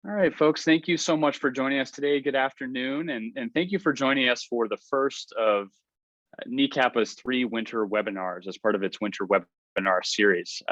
All right, folks, thank you so much for joining us today. Good afternoon, and thank you for joining us for the first of NECAPA's 3 winter webinars as part of its winter webinar series.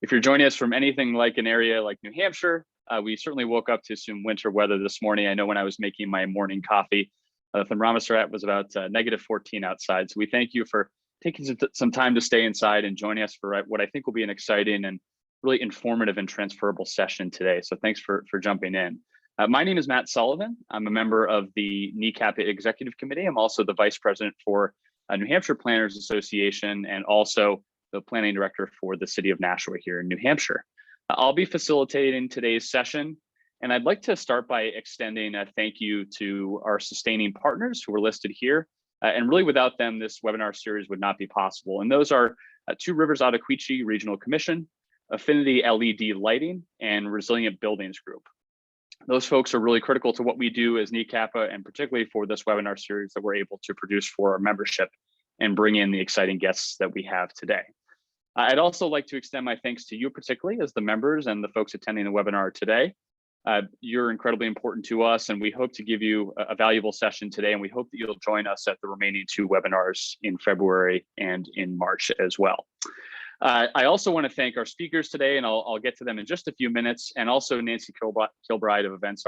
If you're joining us from anything like an area like New Hampshire, we certainly woke up to some winter weather this morning. I know when I was making my morning coffee, the thermometer was about -14 outside. So we thank you for taking some time to stay inside and joining us for what I think will be an exciting and really informative and transferable session today. So thanks for jumping in. My name is Matt Sullivan. I'm a member of the NECAPA Executive Committee. I'm also the Vice President for New Hampshire Planners Association and also the Planning Director for the City of Nashua here in New Hampshire. I'll be facilitating today's session, and I'd like to start by extending a thank you to our sustaining partners who are listed here. And really without them, this webinar series would not be possible. And those are Two Rivers Ottaquechee Regional Commission, Affinity LED Lighting, and Resilient Buildings Group. Those folks are really critical to what we do as NECAPA, and particularly for this webinar series that we're able to produce for our membership and bring in the exciting guests that we have today. I'd also like to extend my thanks to you particularly as the members and the folks attending the webinar today. You're incredibly important to us, and we hope to give you a valuable session today, and we hope that you'll join us at the remaining 2 webinars in February and in March as well. I also want to thank our speakers today, and I'll get to them in just a few minutes, and also Nancy Kilbride of Events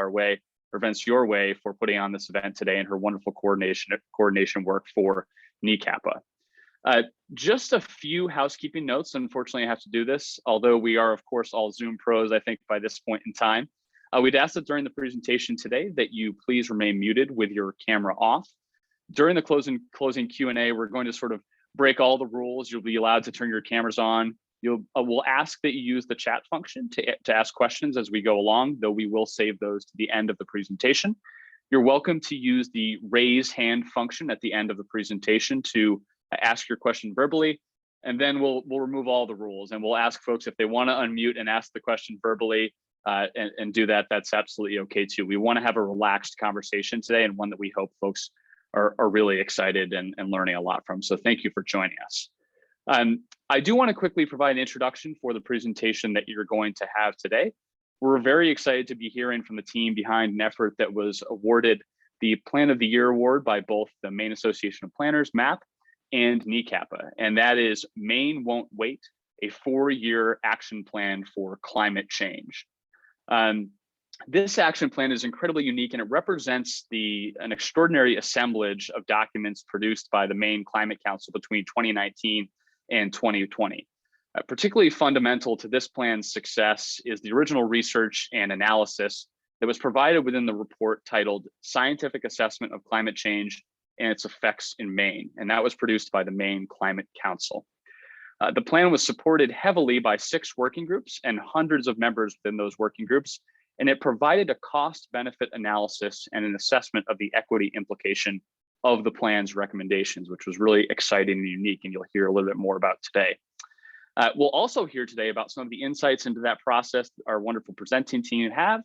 Your Way for putting on this event today and her wonderful coordination work for NECAPA. Just a few housekeeping notes. Unfortunately, I have to do this, although we are, of course, all Zoom pros, I think, by this point in time. We'd ask that during the presentation today that you please remain muted with your camera off. During the closing Q&A, we're going to sort of break all the rules. You'll be allowed to turn your cameras on. We'll ask that you use the chat function to ask questions as we go along, though we will save those to the end of the presentation. You're welcome to use the raise hand function at the end of the presentation to ask your question verbally, and then we'll remove all the rules, and we'll ask folks if they want to unmute and ask the question verbally and do that. That's absolutely okay too. We want to have a relaxed conversation today, and one that we hope folks are really excited and learning a lot from. So thank you for joining us. I do want to quickly provide an introduction for the presentation that you're going to have today. We're very excited to be hearing from the team behind an effort that was awarded the Plan of the Year award by both the Maine Association of Planners, MAP, and NECAPA, and that is Maine Won't Wait, a 4-year action plan for climate change. This action plan is incredibly unique, and it represents an extraordinary assemblage of documents produced by the Maine Climate Council between 2019 and 2020. Particularly fundamental to this plan's success is the original research and analysis that was provided within the report titled Scientific Assessment of Climate Change and Its Effects in Maine, and that was produced by the Maine Climate Council. The plan was supported heavily by 6 working groups and hundreds of members within those working groups, and it provided a cost-benefit analysis and an assessment of the equity implication of the plan's recommendations, which was really exciting and unique, and you'll hear a little bit more about today. We'll also hear today about some of the insights into that process our wonderful presenting team have,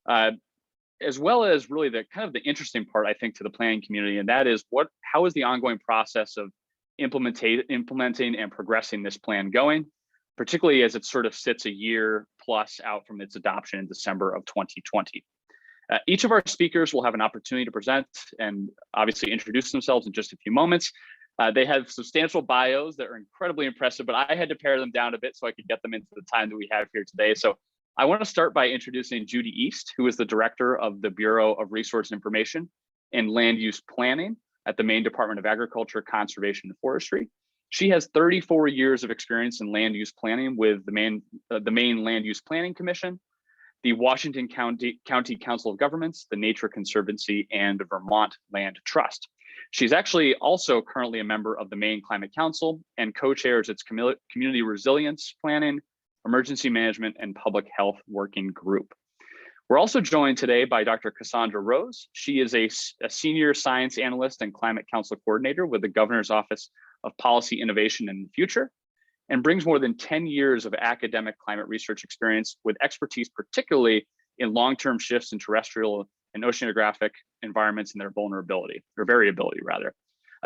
as well as really the kind of the interesting part, I think, to the planning community, and that is how is the ongoing process of implementing and progressing this plan going, particularly as it sort of sits a year plus out from its adoption in December of 2020. Each of our speakers will have an opportunity to present and obviously introduce themselves in just a few moments. They have substantial bios that are incredibly impressive, but I had to pare them down a bit so I could get them into the time that we have here today. So I want to start by introducing Judy East, who is the Director of the Bureau of Resource Information and Land Use Planning at the Maine Department of Agriculture, Conservation, and Forestry. She has 34 years of experience in land use planning with the Maine Land Use Planning Commission, the Washington County Council of Governments, the Nature Conservancy, and the Vermont Land Trust. She's actually also currently a member of the Maine Climate Council and co-chairs its Community Resilience Planning, Emergency Management, and Public Health Working Group. We're also joined today by Dr. Cassandra Rose. She is a senior science analyst and climate council coordinator with the Governor's Office of Policy Innovation and Future, and brings more than 10 years of academic climate research experience with expertise, particularly in long-term shifts in terrestrial and oceanographic environments and their variability rather.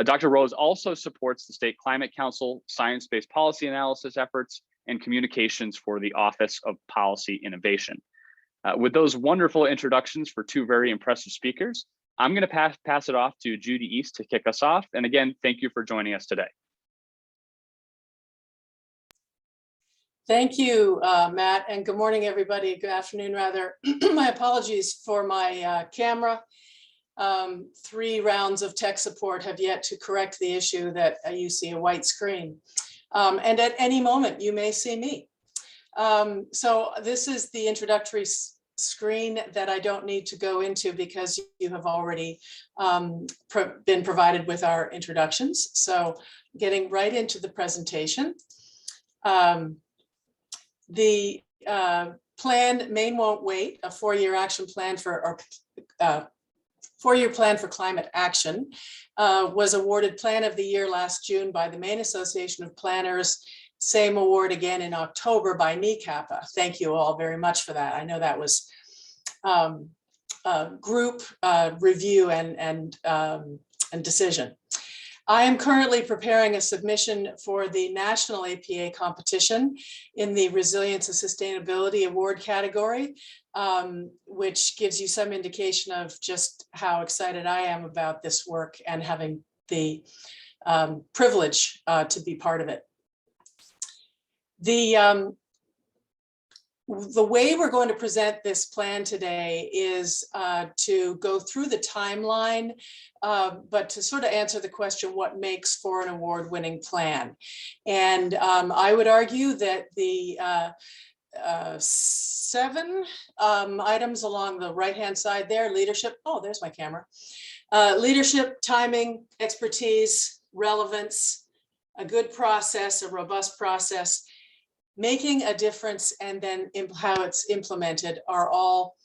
Dr. Rose also supports the State Climate Council, science-based policy analysis efforts, and communications for the Office of Policy Innovation. With those wonderful introductions for two very impressive speakers, I'm going to pass it off to Judy East to kick us off. And again, thank you for joining us today. Thank you, Matt, and good morning, everybody. Good afternoon, rather. My apologies for my camera. 3 rounds of tech support have yet to correct the issue that you see a white screen. And at any moment, you may see me. So this is the introductory screen that I don't need to go into because you have already been provided with our introductions. So getting right into the presentation. The plan, Maine Won't Wait, a 4-year action plan for, 4-year plan for climate action, was awarded Plan of the Year last June by the Maine Association of Planners. Same award again in October by NNECAPA. Thank you all very much for that. I know that was a group review and decision. I am currently preparing a submission for the National APA competition in the Resilience and Sustainability Award category, which gives you some indication of just how excited I am about this work and having the privilege to be part of it. The way we're going to present this plan today is to go through the timeline, but to sort of answer the question, what makes for an award-winning plan? And I would argue that the 7 items along the right-hand side there, leadership, oh, there's my camera, leadership, timing, expertise, relevance, a good process, a robust process, making a difference, and then how it's implemented are all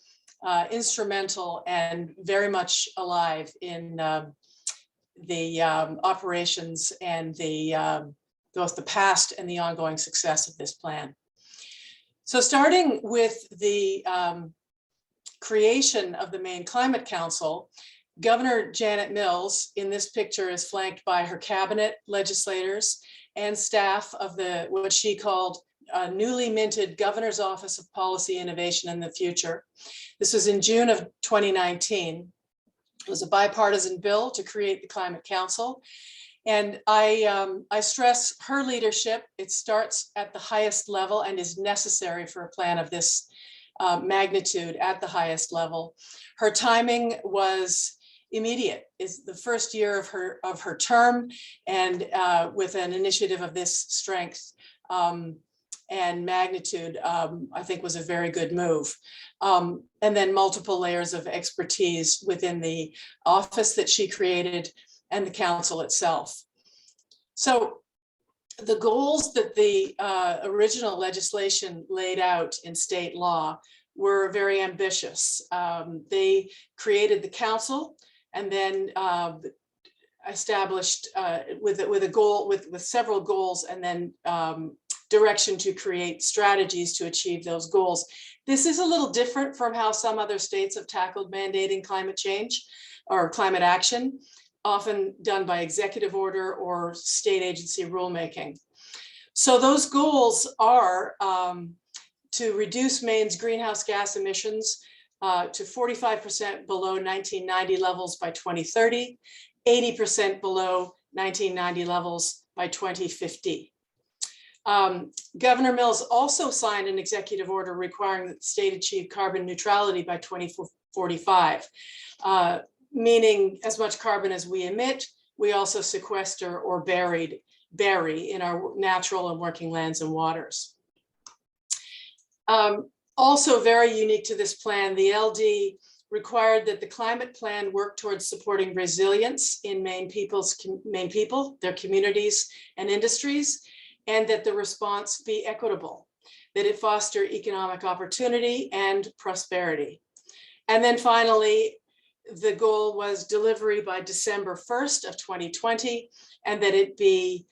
instrumental and very much alive in the operations and both the past and the ongoing success of this plan. So starting with the creation of the Maine Climate Council, Governor Janet Mills in this picture is flanked by her cabinet, legislators, and staff of what she called newly minted Governor's Office of Policy Innovation in the Future. This was in June of 2019. It was a bipartisan bill to create the Climate Council. And I stress her leadership. It starts at the highest level and is necessary for a plan of this magnitude at the highest level. Her timing was immediate. Is the first year of her term, and with an initiative of this strength and magnitude, I think was a very good move. And then multiple layers of expertise within the office that she created and the council itself. So the goals that the original legislation laid out in state law were very ambitious. They created the council and then established with a goal, with several goals, and then direction to create strategies to achieve those goals. This is a little different from how some other states have tackled mandating climate change or climate action, often done by executive order or state agency rulemaking. So those goals are to reduce Maine's greenhouse gas emissions to 45% below 1990 levels by 2030, 80% below 1990 levels by 2050. Governor Mills also signed an executive order requiring that the state achieve carbon neutrality by 2045, meaning as much carbon as we emit, we also sequester or bury in our natural and working lands and waters. Also very unique to this plan, the LD required that the climate plan work towards supporting resilience in Maine people, their communities and industries, and that the response be equitable, that it foster economic opportunity and prosperity. And then finally, the goal was delivery by December 1st of 2020, and that it be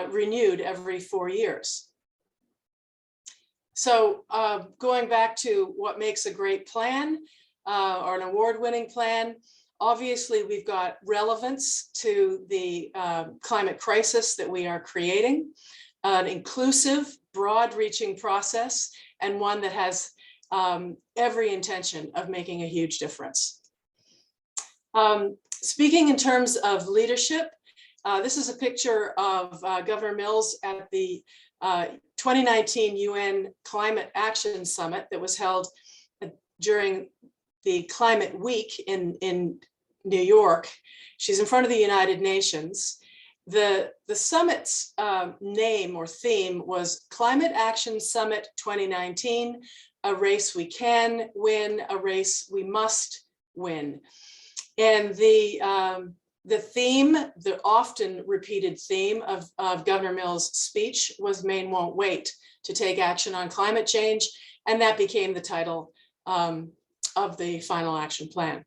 renewed every 4 years. So going back to what makes a great plan or an award-winning plan, obviously we've got relevance to the climate crisis that we are creating, an inclusive, broad-reaching process, and one that has every intention of making a huge difference. Speaking in terms of leadership, this is a picture of Governor Mills at the 2019 UN Climate Action Summit that was held during the Climate Week in New York. She's in front of the United Nations. The summit's name or theme was Climate Action Summit 2019, a race we can win, a race we must win. And the theme, the often repeated theme of Governor Mills' speech was Maine won't wait to take action on climate change. And that became the title of the final action plan.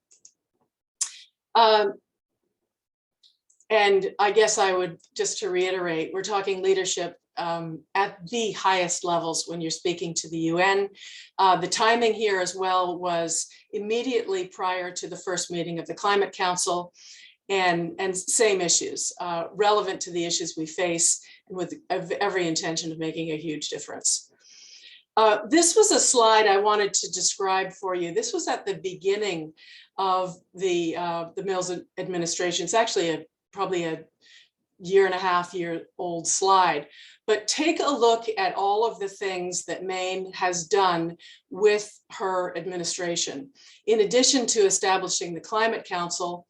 And I guess I would, just to reiterate, we're talking leadership at the highest levels when you're speaking to the UN. The timing here as well was immediately prior to the first meeting of the Climate Council, and same issues relevant to the issues we face, and with every intention of making a huge difference. This was a slide I wanted to describe for you. This was at the beginning of the Mills administration. It's actually probably a year-and-a-half-year-old slide, but take a look at all of the things that Maine has done with her administration. In addition to establishing the Climate Council,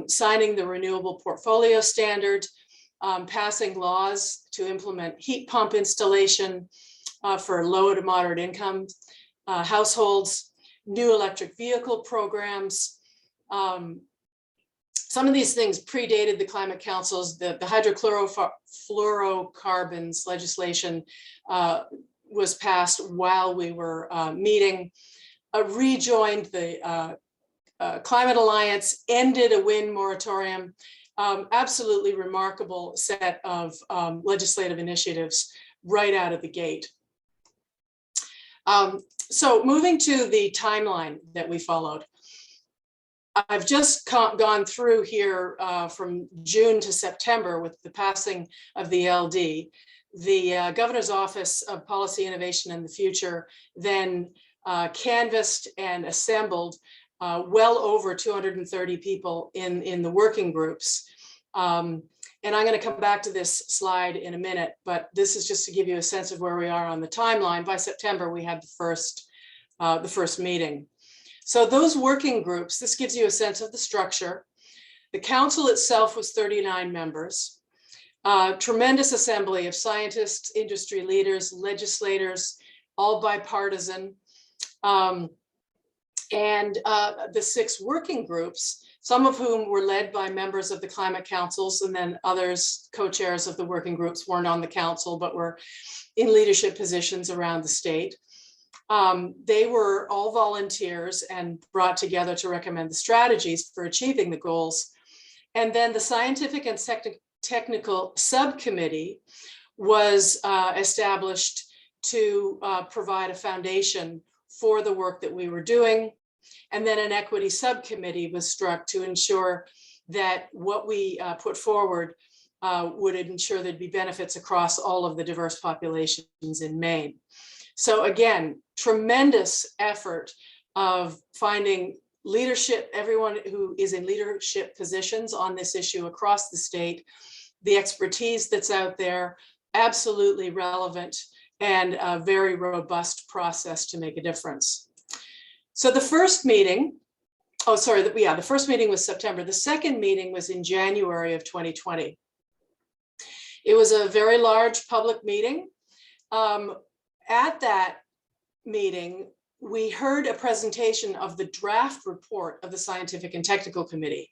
signing the renewable portfolio standard, passing laws to implement heat pump installation for low to moderate income households, new electric vehicle programs. Some of these things predated the Climate Council's. The hydrofluorocarbons legislation was passed while we were meeting, rejoined the Climate Alliance, ended a wind moratorium. Absolutely remarkable set of legislative initiatives right out of the gate. So moving to the timeline that we followed. I've just gone through here from June to September with the passing of the LD. The Governor's Office of Policy Innovation and the Future then canvassed and assembled well over 230 people in the working groups. And I'm going to come back to this slide in a minute, but this is just to give you a sense of where we are on the timeline. By September, we had the first meeting. So those working groups, this gives you a sense of the structure. The council itself was 39 members, tremendous assembly of scientists, industry leaders, legislators, all bipartisan. And the 6 working groups, some of whom were led by members of the Climate Councils, and then others, co-chairs of the working groups, weren't on the council, but were in leadership positions around the state. They were all volunteers and brought together to recommend the strategies for achieving the goals. And then the scientific and technical subcommittee was established to provide a foundation for the work that we were doing. And then an equity subcommittee was struck to ensure that what we put forward would ensure there'd be benefits across all of the diverse populations in Maine. So again, tremendous effort of finding leadership, everyone who is in leadership positions on this issue across the state, the expertise that's out there, absolutely relevant, and a very robust process to make a difference. So the first meeting, the first meeting was September. The second meeting was in January of 2020. It was a very large public meeting. At that meeting, we heard a presentation of the draft report of the Scientific and Technical Committee.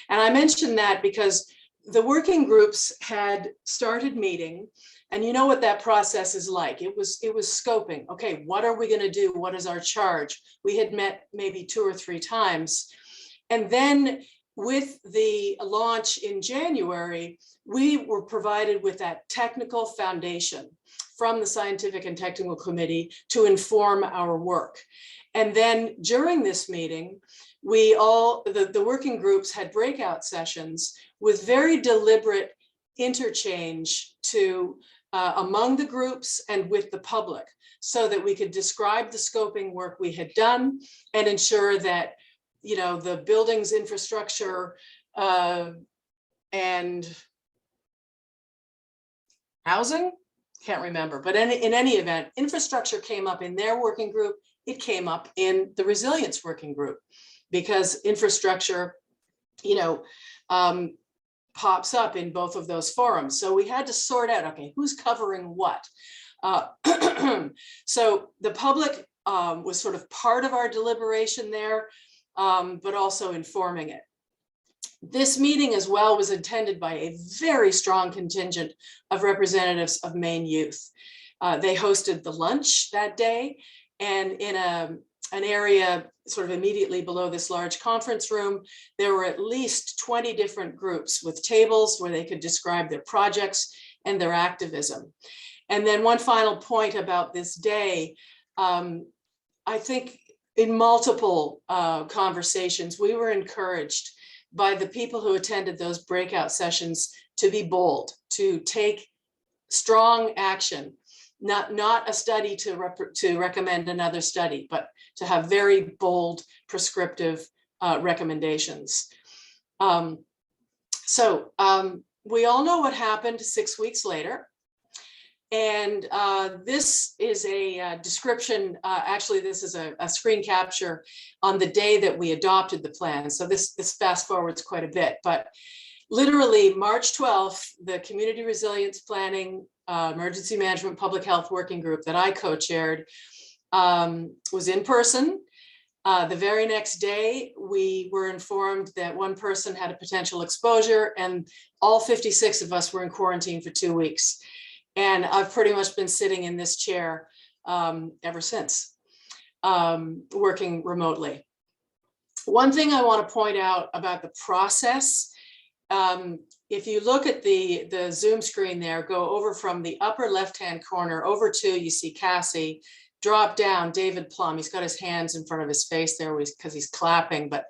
And I mention that because the working groups had started meeting, and you know what that process is like. It was scoping. Okay, what are we going to do? What is our charge? We had met maybe 2 or 3 times. And then with the launch in January, we were provided with that technical foundation from the Scientific and Technical Committee to inform our work. And then during this meeting, the working groups had breakout sessions with very deliberate interchange among the groups and with the public, so that we could describe the scoping work we had done and ensure that, you know, the building's infrastructure and housing, can't remember, but in any event, infrastructure came up in their working group. It came up in the resilience working group because infrastructure, you know, pops up in both of those forums. So we had to sort out, okay, who's covering what? So the public was sort of part of our deliberation there, but also informing it. This meeting as well was attended by a very strong contingent of representatives of Maine youth. They hosted the lunch that day, and in an area sort of immediately below this large conference room, there were at least 20 different groups with tables where they could describe their projects and their activism. And then one final point about this day, I think in multiple conversations, we were encouraged by the people who attended those breakout sessions to be bold, to take strong action, not a study to recommend another study, but to have very bold prescriptive recommendations. So we all know what happened 6 weeks later. And this is a description, actually this is a screen capture on the day that we adopted the plan. So this fast forwards quite a bit, but literally March 12th, the Community Resilience Planning Emergency Management Public Health Working Group that I co-chaired was in person. The very next day, we were informed that one person had a potential exposure and all 56 of us were in quarantine for 2 weeks. And I've pretty much been sitting in this chair ever since, working remotely. One thing I want to point out about the process, if you look at the Zoom screen there, go over from the upper left-hand corner over to, you see Cassie, drop down, David Plum. He's got his hands in front of his face there because he's clapping, but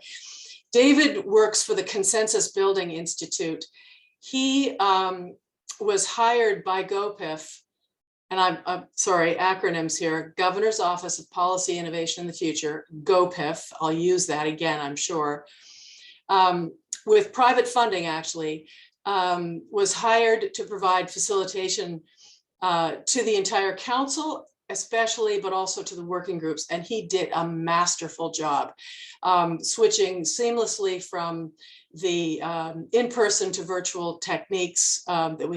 David works for the Consensus Building Institute. He was hired by GOPIF, and I'm sorry, acronyms here, Governor's Office of Policy Innovation in the Future, GOPIF, I'll use that again, I'm sure, with private funding actually, was hired to provide facilitation to the entire council, especially, but also to the working groups. And he did a masterful job, switching seamlessly from the in-person to virtual techniques that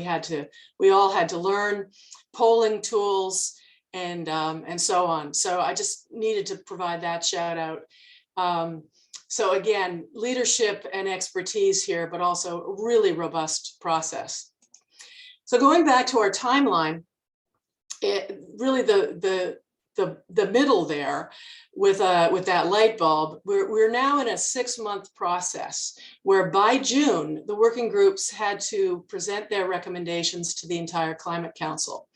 we all had to learn, polling tools, and so on. So I just needed to provide that shout out. So again, leadership and expertise here, but also a really robust process. So going back to our timeline, really the middle there with that light bulb, we're now in a 6-month process where by June, the working groups had to present their recommendations to the entire Climate Council.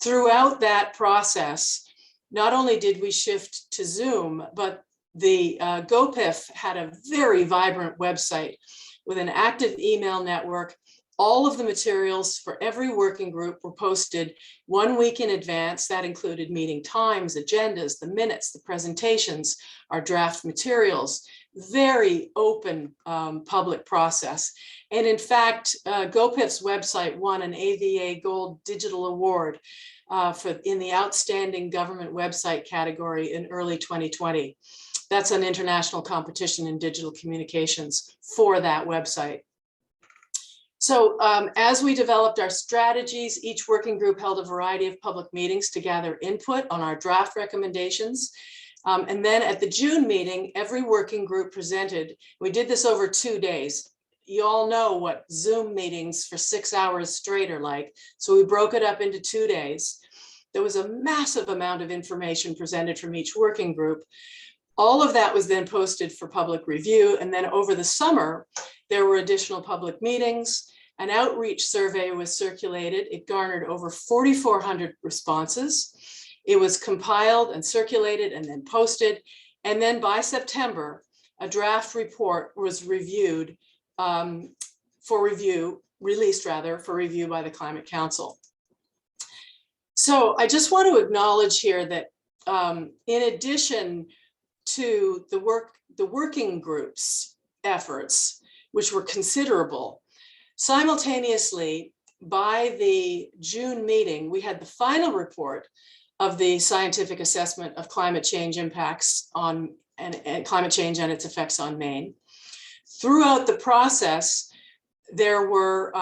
Throughout that process, not only did we shift to Zoom, but the GOPIF had a very vibrant website with an active email network. All of the materials for every working group were posted 1 week in advance. That included meeting times, agendas, the minutes, the presentations, our draft materials, very open public process. And in fact, GOPIF's website won an AVA Gold Digital Award in the Outstanding Government Website category in early 2020. That's an international competition in digital communications for that website. So as we developed our strategies, each working group held a variety of public meetings to gather input on our draft recommendations. And then at the June meeting, every working group presented. We did this over 2 days. You all know what Zoom meetings for 6 hours straight are like. So we broke it up into 2 days. There was a massive amount of information presented from each working group. All of that was then posted for public review. And then over the summer, there were additional public meetings. An outreach survey was circulated. It garnered over 4,400 responses. It was compiled and circulated and then posted. And then by September, a draft report was reviewed released for review by the Climate Council. So I just want to acknowledge here that in addition to the working groups efforts, which were considerable, simultaneously by the June meeting, we had the final report of the scientific assessment of climate change impacts on and climate change and its effects on Maine. Throughout the process, there were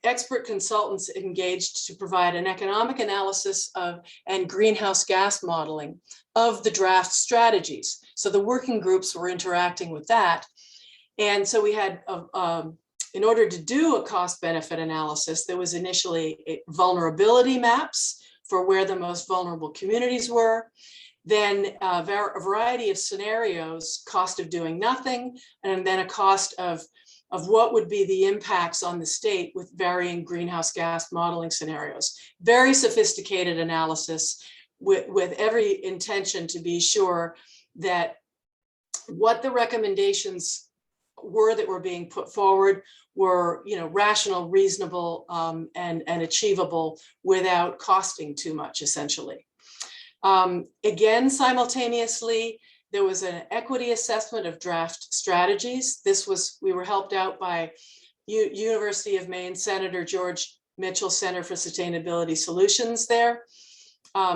expert consultants engaged to provide an economic analysis of and greenhouse gas modeling of the draft strategies. So the working groups were interacting with that. And so we had, in order to do a cost benefit analysis, there was initially vulnerability maps for where the most vulnerable communities were. Then a variety of scenarios, cost of doing nothing, and then a cost of what would be the impacts on the state with varying greenhouse gas modeling scenarios. Very sophisticated analysis with every intention to be sure that what the recommendations were that were being put forward were, rational, reasonable, and achievable without costing too much, essentially. Again, simultaneously, there was an equity assessment of draft strategies. We were helped out by University of Maine Senator George Mitchell Center for Sustainability Solutions there.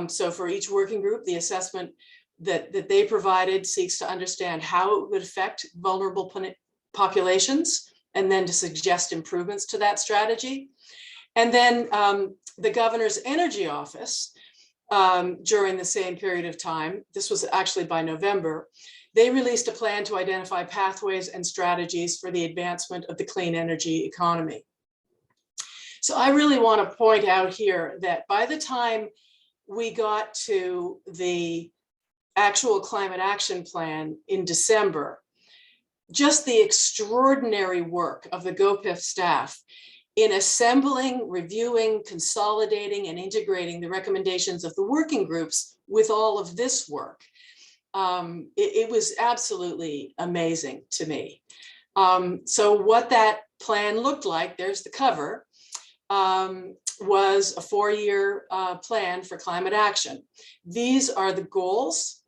So for each working group, the assessment that they provided seeks to understand how it would affect vulnerable populations and then to suggest improvements to that strategy. And then the governor's energy office, during the same period of time, this was actually by November, they released a plan to identify pathways and strategies for the advancement of the clean energy economy. So I really want to point out here that by the time we got to the actual climate action plan in December, just the extraordinary work of the GOPIF staff in assembling, reviewing, consolidating, and integrating the recommendations of the working groups with all of this work. It was absolutely amazing to me. So what that plan looked like, there's the cover, was a 4-year plan for climate action. These are the goals.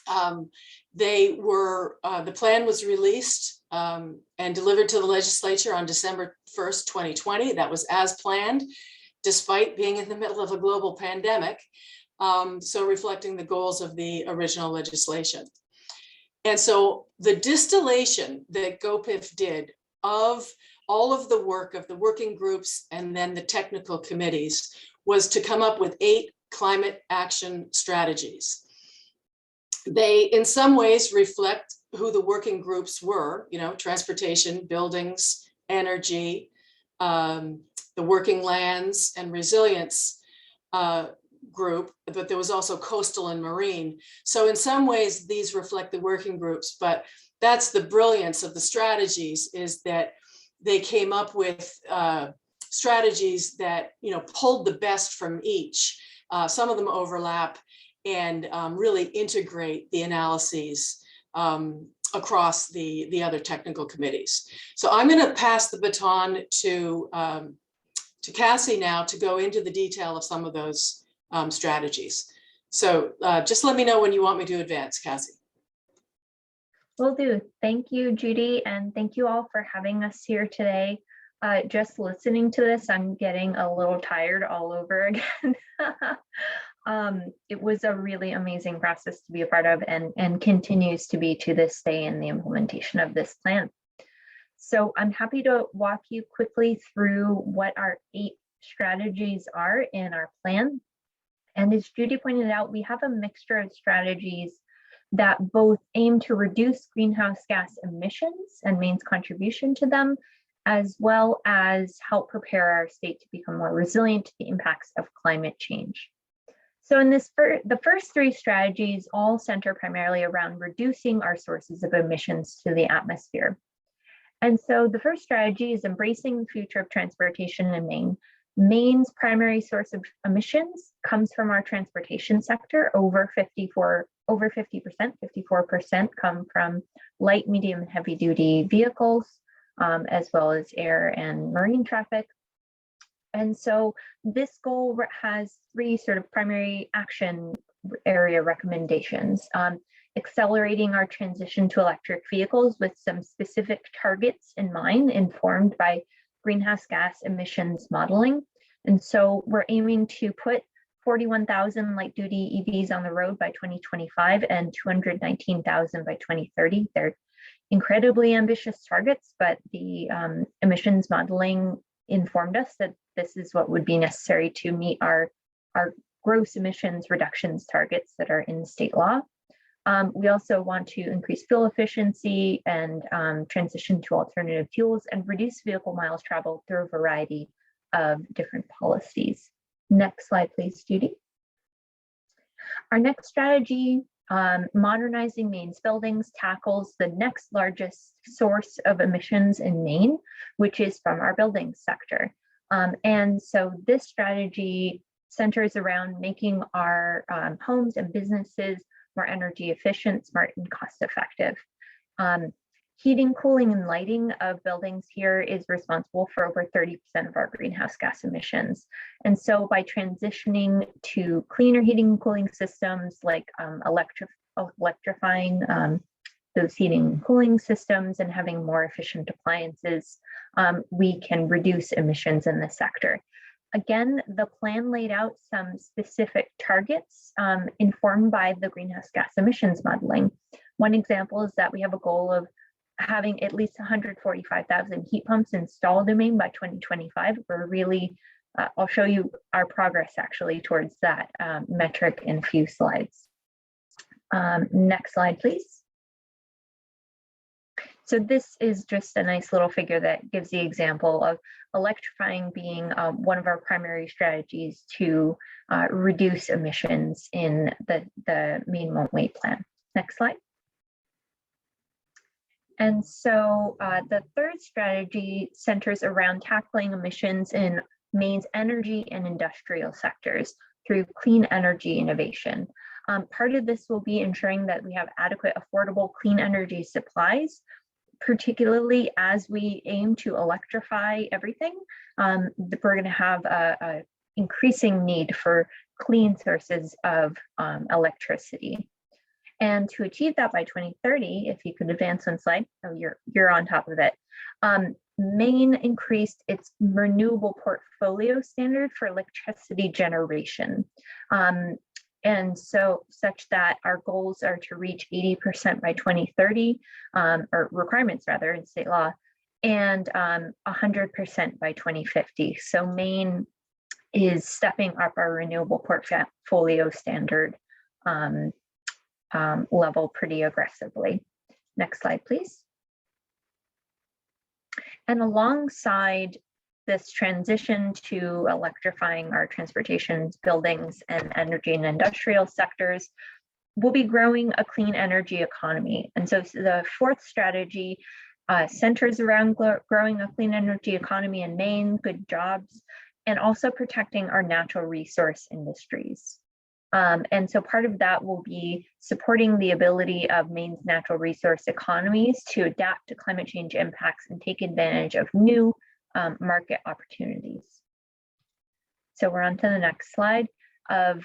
The plan was released and delivered to the legislature on December 1st, 2020. That was as planned, despite being in the middle of a global pandemic. So reflecting the goals of the original legislation. And so the distillation that GOPIF did of all of the work of the working groups and then the technical committees was to come up with 8 climate action strategies. They, in some ways, reflect who the working groups were, transportation, buildings, energy, the working lands and resilience group, but there was also coastal and marine. So in some ways, these reflect the working groups, but that's the brilliance of the strategies, is that they came up with strategies that, pulled the best from each. Some of them overlap and really integrate the analyses across the other technical committees. So I'm going to pass the baton to Cassie now to go into the detail of some of those strategies. So just let me know when you want me to advance, Cassie. Will do. Thank you, Judy, and thank you all for having us here today. Just listening to this, I'm getting a little tired all over again. It was a really amazing process to be a part of and continues to be to this day in the implementation of this plan. So I'm happy to walk you quickly through what our 8 strategies are in our plan. And as Judy pointed out, we have a mixture of strategies that both aim to reduce greenhouse gas emissions and Maine's contribution to them, as well as help prepare our state to become more resilient to the impacts of climate change. So in the first 3 strategies all center primarily around reducing our sources of emissions to the atmosphere. And so the first strategy is embracing the future of transportation in Maine. Maine's primary source of emissions comes from our transportation sector. Over 50%, 54% come from light, medium, and heavy duty vehicles, as well as air and marine traffic. And so this goal has three sort of primary action area recommendations. Accelerating our transition to electric vehicles with some specific targets in mind, informed by greenhouse gas emissions modeling. And so we're aiming to put 41,000 light-duty EVs on the road by 2025 and 219,000 by 2030. They're incredibly ambitious targets, but the emissions modeling informed us that this is what would be necessary to meet our gross emissions reductions targets that are in state law. We also want to increase fuel efficiency and transition to alternative fuels and reduce vehicle miles traveled through a variety of different policies. Next slide, please, Judy. Our next strategy, modernizing Maine's buildings, tackles the next largest source of emissions in Maine, which is from our building sector. And so this strategy centers around making our homes and businesses more energy efficient, smart, and cost effective. Heating, cooling, and lighting of buildings here is responsible for over 30% of our greenhouse gas emissions. And so by transitioning to cleaner heating and cooling systems like electrifying those heating and cooling systems and having more efficient appliances, we can reduce emissions in the sector. Again, the plan laid out some specific targets informed by the greenhouse gas emissions modeling. One example is that we have a goal of having at least 145,000 heat pumps installed in Maine by 2025. We're really, I'll show you our progress actually towards that metric in a few slides. Next slide, please. So this is just a nice little figure that gives the example of electrifying being one of our primary strategies to reduce emissions in the Maine Won't Wait plan. Next slide. And so the third strategy centers around tackling emissions in Maine's energy and industrial sectors through clean energy innovation. Part of this will be ensuring that we have adequate, affordable, clean energy supplies, particularly as we aim to electrify everything. We're going to have a increasing need for clean sources of electricity. And to achieve that by 2030, if you could advance one slide, oh, you're on top of it. Maine increased its renewable portfolio standard for electricity generation. And so such that our goals are to reach 80% by 2030, or requirements rather in state law, and 100% by 2050. So Maine is stepping up our renewable portfolio standard level pretty aggressively. Next slide, please. And alongside this transition to electrifying our transportation, buildings, and energy and industrial sectors, we'll be growing a clean energy economy. And so the fourth strategy centers around growing a clean energy economy in Maine, good jobs, and also protecting our natural resource industries. And so part of that will be supporting the ability of Maine's natural resource economies to adapt to climate change impacts and take advantage of new market opportunities. So we're on to the next slide of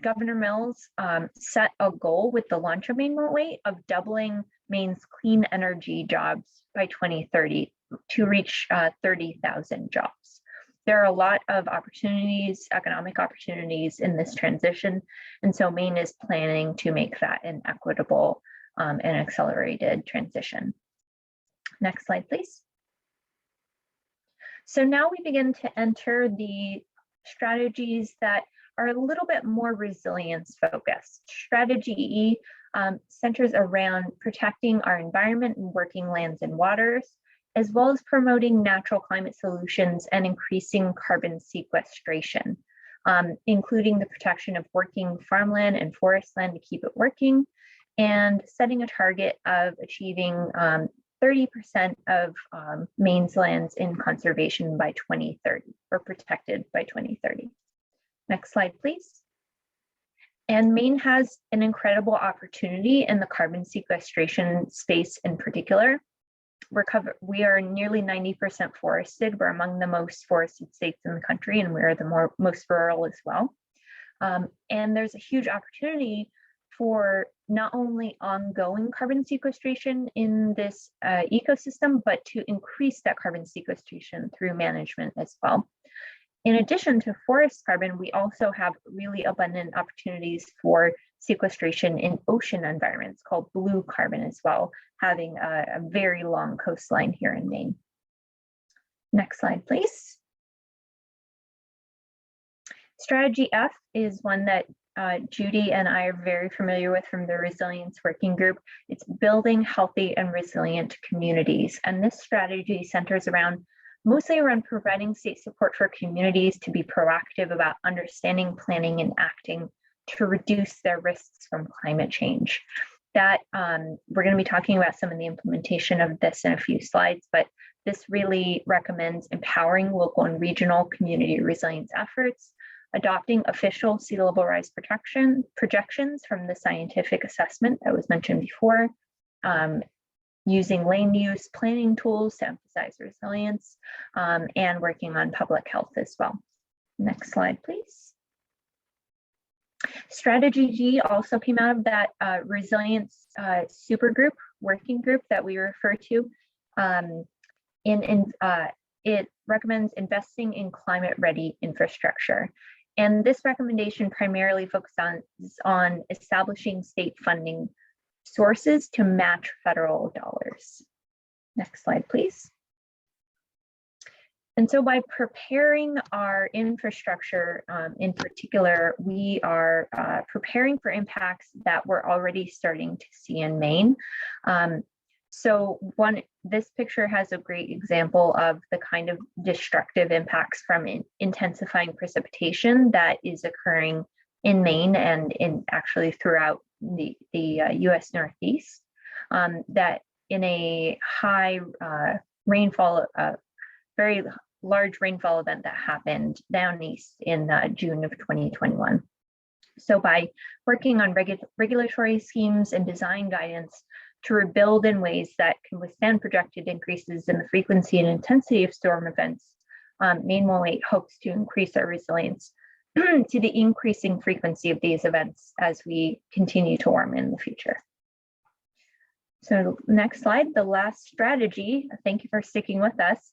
Governor Mills set a goal with the launch of Maine Won't Wait of doubling Maine's clean energy jobs by 2030 to reach 30,000 jobs. There are a lot of opportunities, economic opportunities in this transition. And so Maine is planning to make that an equitable and accelerated transition. Next slide, please. So now we begin to enter the strategies that are a little bit more resilience focused. Strategy E centers around protecting our environment and working lands and waters, as well as promoting natural climate solutions and increasing carbon sequestration, including the protection of working farmland and forest land to keep it working, and setting a target of achieving 30% of Maine's lands in conservation by 2030, or protected by 2030. Next slide, please. And Maine has an incredible opportunity in the carbon sequestration space in particular. We are nearly 90% forested. We're among the most forested states in the country, and we are the most rural as well. And there's a huge opportunity for not only ongoing carbon sequestration in this ecosystem, but to increase that carbon sequestration through management as well. In addition to forest carbon, we also have really abundant opportunities for sequestration in ocean environments called blue carbon as well, having a very long coastline here in Maine. Next slide, please. Strategy F is one that Judy and I are very familiar with from the Resilience Working Group. It's building healthy and resilient communities. And this strategy centers mostly around providing state support for communities to be proactive about understanding, planning, and acting to reduce their risks from climate change. That we're going to be talking about some of the implementation of this in a few slides, but this really recommends empowering local and regional community resilience efforts, adopting official sea level rise projections from the scientific assessment that was mentioned before, using land use planning tools to emphasize resilience, and working on public health as well. Next slide, please. Strategy G also came out of that resilience supergroup, working group that we refer to. It recommends investing in climate-ready infrastructure. And this recommendation primarily focuses on establishing state funding sources to match federal dollars. Next slide, please. And so by preparing our infrastructure in particular, we are preparing for impacts that we're already starting to see in Maine. This picture has a great example of the kind of destructive impacts from intensifying precipitation that is occurring in Maine and actually throughout the US Northeast, that in a high rainfall, very large rainfall event that happened down east in June of 2021. So by working on regulatory schemes and design guidance to rebuild in ways that can withstand projected increases in the frequency and intensity of storm events, Maine Won't Wait hopes to increase our resilience to the increasing frequency of these events as we continue to warm in the future. So next slide, the last strategy, thank you for sticking with us,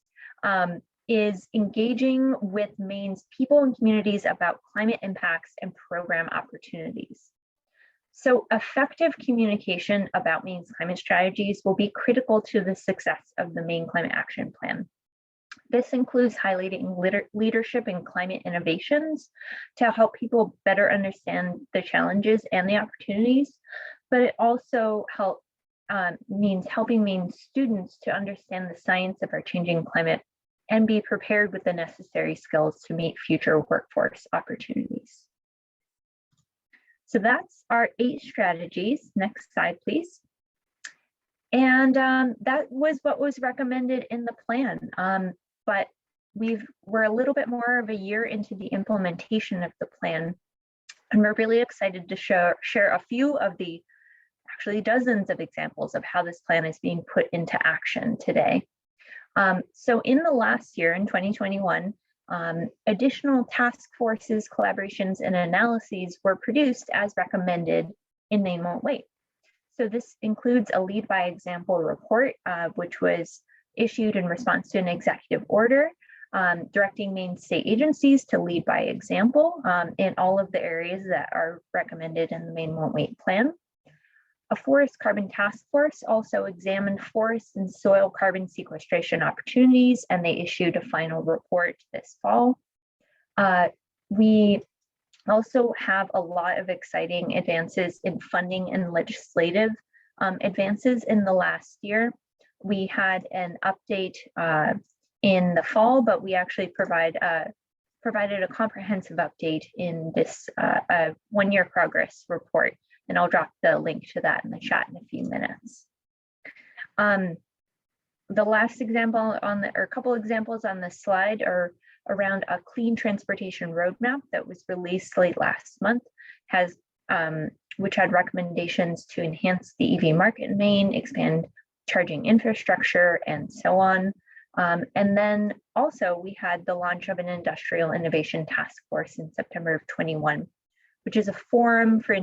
is engaging with Maine's people and communities about climate impacts and program opportunities. So effective communication about Maine's climate strategies will be critical to the success of the Maine Climate Action Plan. This includes highlighting leadership in climate innovations to help people better understand the challenges and the opportunities, but it also means helping Maine students to understand the science of our changing climate and be prepared with the necessary skills to meet future workforce opportunities. So that's our 8 strategies. Next slide, please. And that was what was recommended in the plan. But we're a little bit more of a year into the implementation of the plan. And we're really excited to share a few of the actually dozens of examples of how this plan is being put into action today. So in the last year, in 2021, additional task forces, collaborations, and analyses were produced as recommended in Maine Won't Wait. So this includes a lead by example report, which was issued in response to an executive order directing Maine state agencies to lead by example in all of the areas that are recommended in the Maine Won't Wait plan. A forest carbon task force also examined forest and soil carbon sequestration opportunities, and they issued a final report this fall. We also have a lot of exciting advances in funding and legislative advances in the last year. We had an update in the fall, but we actually provided a comprehensive update in this one-year progress report. And I'll drop the link to that in the chat in a few minutes. The last example or a couple examples on this slide are around a clean transportation roadmap that was released late last month, which had recommendations to enhance the EV market in Maine, expand charging infrastructure, and so on. And then also we had the launch of an industrial innovation task force in September of 21, which is a forum for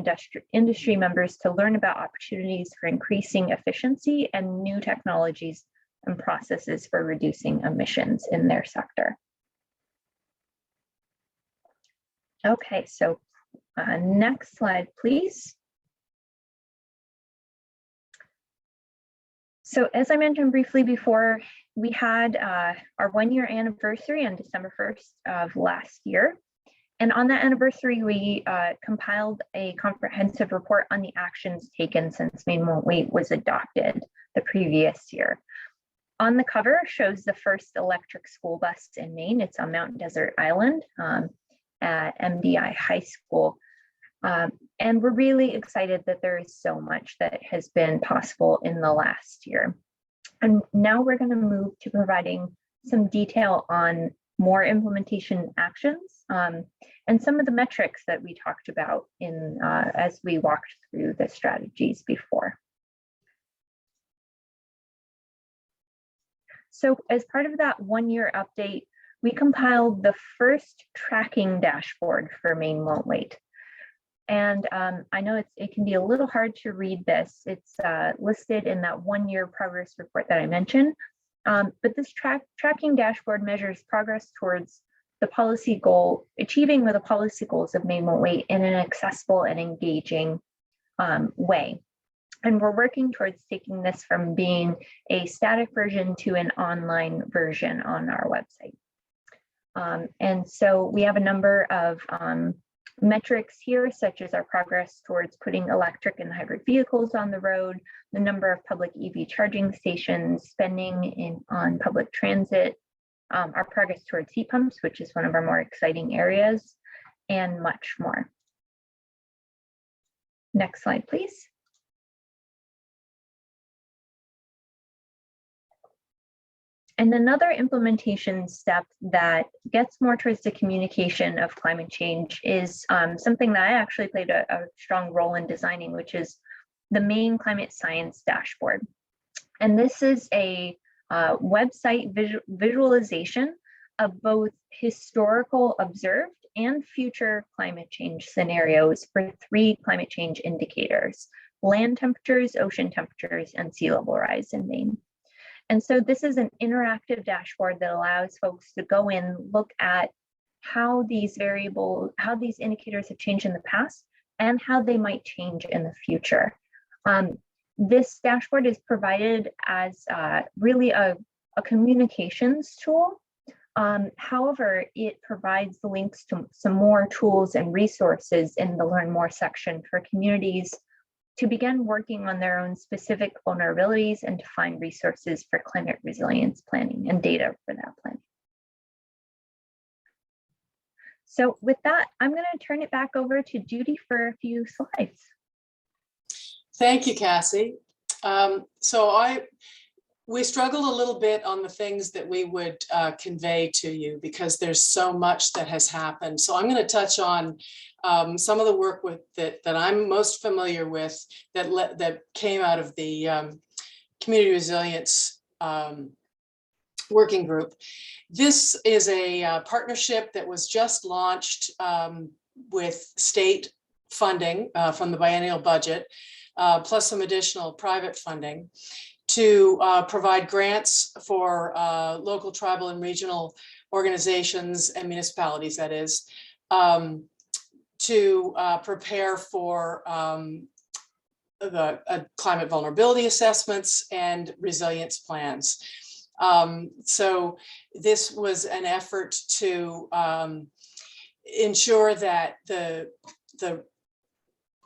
industry members to learn about opportunities for increasing efficiency and new technologies and processes for reducing emissions in their sector. Okay, so next slide, please. So as I mentioned briefly before, we had our 1-year anniversary on December 1st of last year. And on that anniversary, we compiled a comprehensive report on the actions taken since Maine Won't Wait was adopted the previous year. On the cover shows the first electric school bus in Maine. It's on Mount Desert Island at MDI High School. And we're really excited that there is so much that has been possible in the last year. And now we're going to move to providing some detail on more implementation actions and some of the metrics that we talked about in as we walked through the strategies before. So as part of that 1-year update, we compiled the first tracking dashboard for Maine Won't Wait. And I know it can be a little hard to read this. It's listed in that 1-year progress report that I mentioned. But this tracking dashboard measures progress towards the policy goal, achieving the policy goals of Maine Won't Wait in an accessible and engaging way. And we're working towards taking this from being a static version to an online version on our website. And so we have a number of metrics here, such as our progress towards putting electric and hybrid vehicles on the road, the number of public EV charging stations, spending on public transit, our progress towards heat pumps, which is one of our more exciting areas, and much more. Next slide, please. And another implementation step that gets more towards the communication of climate change is something that I actually played a strong role in designing, which is the Maine Climate Science Dashboard. And this is a website visualization of both historical observed and future climate change scenarios for 3 climate change indicators: land temperatures, ocean temperatures, and sea level rise in Maine. And so this is an interactive dashboard that allows folks to go in, look at how these indicators have changed in the past and how they might change in the future. This dashboard is provided as really a communications tool. However, it provides the links to some more tools and resources in the Learn More section for communities to begin working on their own specific vulnerabilities and to find resources for climate resilience planning and data for that planning. So with that, I'm going to turn it back over to Judy for a few slides. Thank you, Cassie. We struggled a little bit on the things that we would convey to you because there's so much that has happened. So I'm going to touch on some of the work that I'm most familiar with that came out of the Community Resilience Working Group. This is a partnership that was just launched with state funding from the biennial budget, plus some additional private funding, to provide grants for local, tribal, and regional organizations and municipalities, that is, to prepare for the climate vulnerability assessments and resilience plans. So this was an effort to ensure that the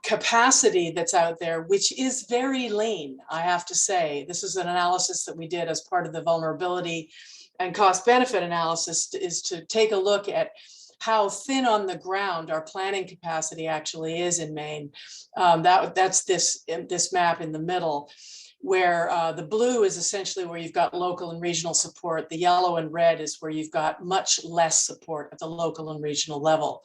capacity that's out there, which is very lean, I have to say. This is an analysis that we did as part of the vulnerability and cost benefit analysis, is to take a look at how thin on the ground our planning capacity actually is in Maine. That's this map in the middle. where the blue is essentially where you've got local and regional support. The yellow and red is where you've got much less support at the local and regional level.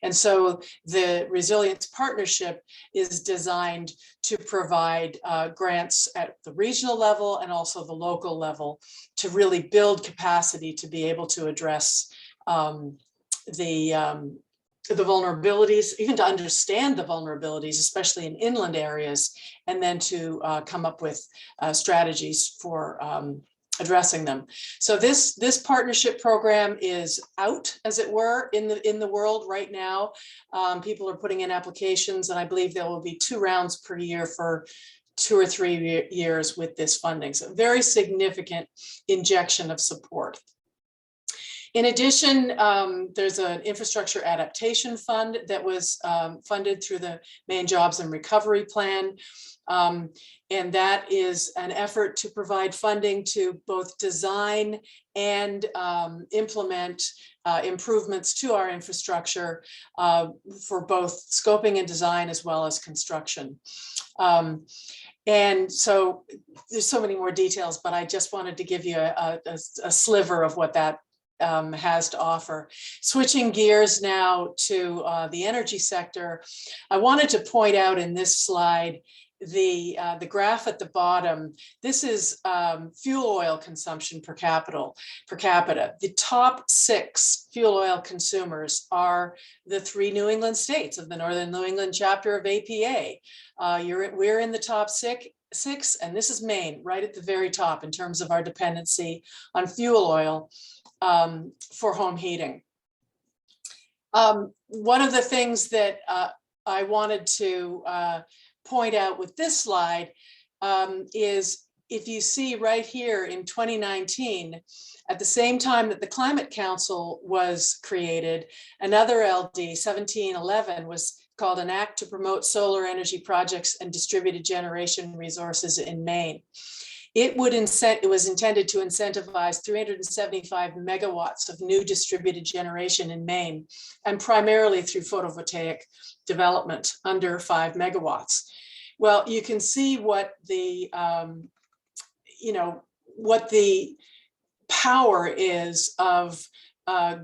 And so the Resilience Partnership is designed to provide grants at the regional level and also the local level to really build capacity to be able to address the vulnerabilities, even to understand the vulnerabilities, especially in inland areas, and then to come up with strategies for addressing them. So this partnership program is out, as it were, in the world right now. People are putting in applications, and I believe there will be 2 rounds per year for 2 or 3 years with this funding. So very significant injection of support. In addition, there's an infrastructure adaptation fund that was funded through the Maine Jobs and Recovery Plan. And that is an effort to provide funding to both design and implement improvements to our infrastructure for both scoping and design as well as construction. And so there's so many more details, but I just wanted to give you a sliver of what that has to offer. Switching gears now to the energy sector, I wanted to point out in this slide the graph at the bottom. This is fuel oil consumption per capita. The top 6 fuel oil consumers are the 3 New England states of the Northern New England chapter of APA. We're in the top 6, and this is Maine, right at the very top in terms of our dependency on fuel oil for home heating. One of the things that I wanted to point out with this slide is, if you see right here in 2019, at the same time that the Climate Council was created, another LD 1711 was called an Act to Promote Solar Energy Projects and Distributed Generation Resources in Maine. It was intended to incentivize 375 megawatts of new distributed generation in Maine, and primarily through photovoltaic development under 5 megawatts. Well, you can see what the what the power is of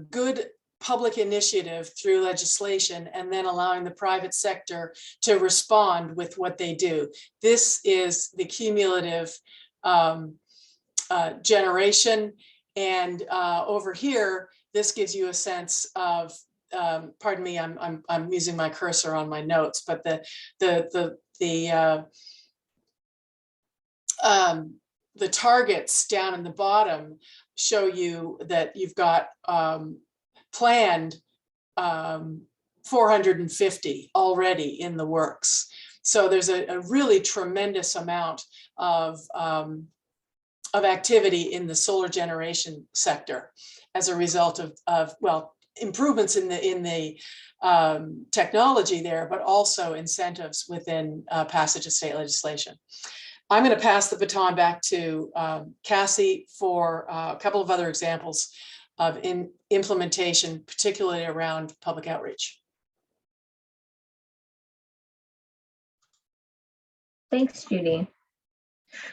good public initiative through legislation, and then allowing the private sector to respond with what they do. This is the cumulative generation, and over here, this gives you a sense of, pardon me, I'm using my cursor on my notes, but the targets down in the bottom show you that you've got planned 450 already in the works. So there's a really tremendous amount of activity in the solar generation sector as a result of well, improvements in the technology there, but also incentives within passage of state legislation. I'm going to pass the baton back to Cassie for a couple of other examples of implementation, particularly around public outreach. Thanks, Judy.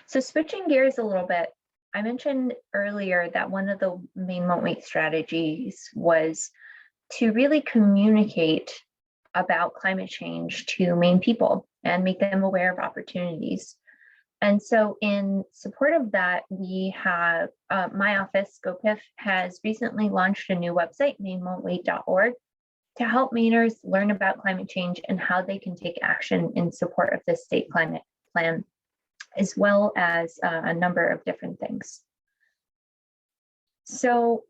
So switching gears a little bit, I mentioned earlier that one of the Maine Won't Wait strategies was to really communicate about climate change to Maine people and make them aware of opportunities. And so in support of that, we have my office, GoPIF, has recently launched a new website, mainewon'twait.org, to help Mainers learn about climate change and how they can take action in support of the state climate plan, as well as a number of different things. So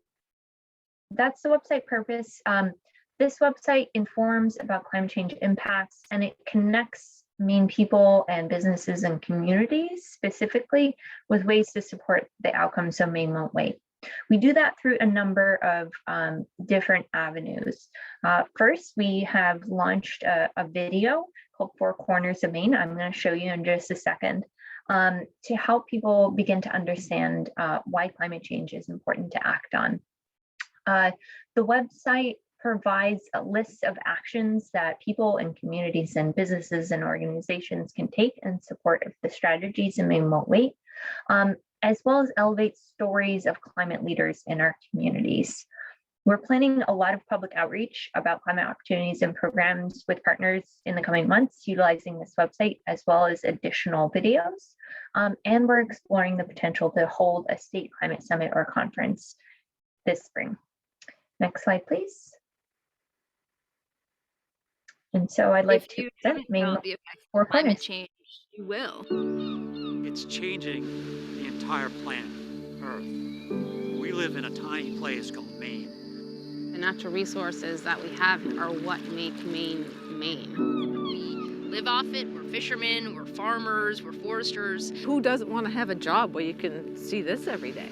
that's the website purpose. This website informs about climate change impacts, and it connects Maine people and businesses and communities specifically with ways to support the outcomes of Maine Won't Wait. We do that through a number of different avenues. First, we have launched a video called 4 Corners of Maine. I'm going to show you in just a second to help people begin to understand why climate change is important to act on. The website provides a list of actions that people and communities and businesses and organizations can take in support of the strategies in Maine Won't Wait, as well as elevates stories of climate leaders in our communities. We're planning a lot of public outreach about climate opportunities and programs with partners in the coming months, utilizing this website, as well as additional videos. And we're exploring the potential to hold a state climate summit or conference this spring. Next slide, please. And so I'd like to present Maine the effects of climate change. You will. It's changing the entire planet, Earth. We live in a tiny place called Maine. The natural resources that we have are what make Maine, Maine. We live off it. We're fishermen, we're farmers, we're foresters. Who doesn't want to have a job where you can see this every day?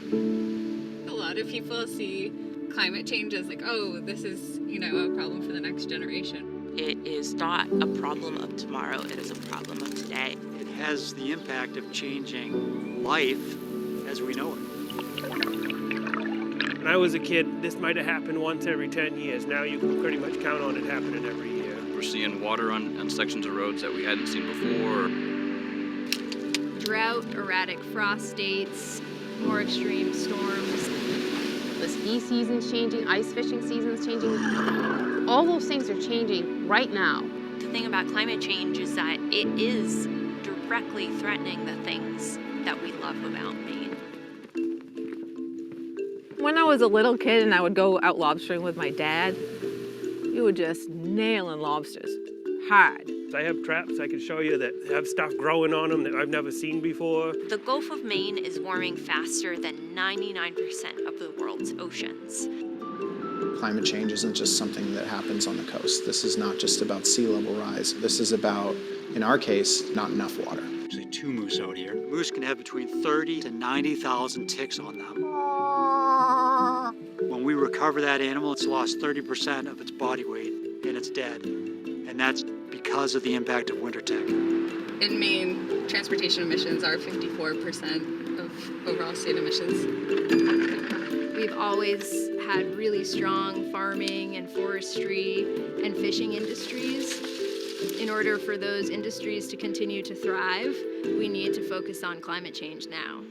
A lot of people see climate change as like, oh, this is, a problem for the next generation. It is not a problem of tomorrow, it is a problem of today. It has the impact of changing life as we know it. When I was a kid, this might have happened once every 10 years. Now you can pretty much count on it happening every year. We're seeing water on sections of roads that we hadn't seen before. Drought, erratic frost dates, more extreme storms. The ski season's changing, ice fishing season's changing. All those things are changing right now. The thing about climate change is that it is directly threatening the things that we love about Maine. When I was a little kid and I would go out lobstering with my dad, we were just nailing lobsters hard. I have traps I can show you that have stuff growing on them that I've never seen before. The Gulf of Maine is warming faster than 99% of the world's oceans. Climate change isn't just something that happens on the coast. This is not just about sea level rise. This is about, in our case, not enough water. Actually, 2 moose out here. Moose can have between 30 to 90,000 ticks on them. When we recover that animal, it's lost 30% of its body weight and it's dead. And that's because of the impact of winter tick. In Maine, transportation emissions are 54% of overall state emissions. We've always had really strong farming and forestry and fishing industries. In order for those industries to continue to thrive, we need to focus on climate change now.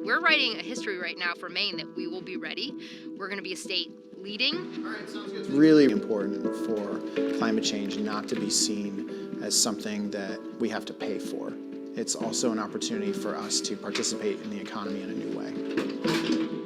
We're writing a history right now for Maine that we will be ready. We're going to be a state leading. It's really important for climate change not to be seen as something that we have to pay for. It's also an opportunity for us to participate in the economy in a new way.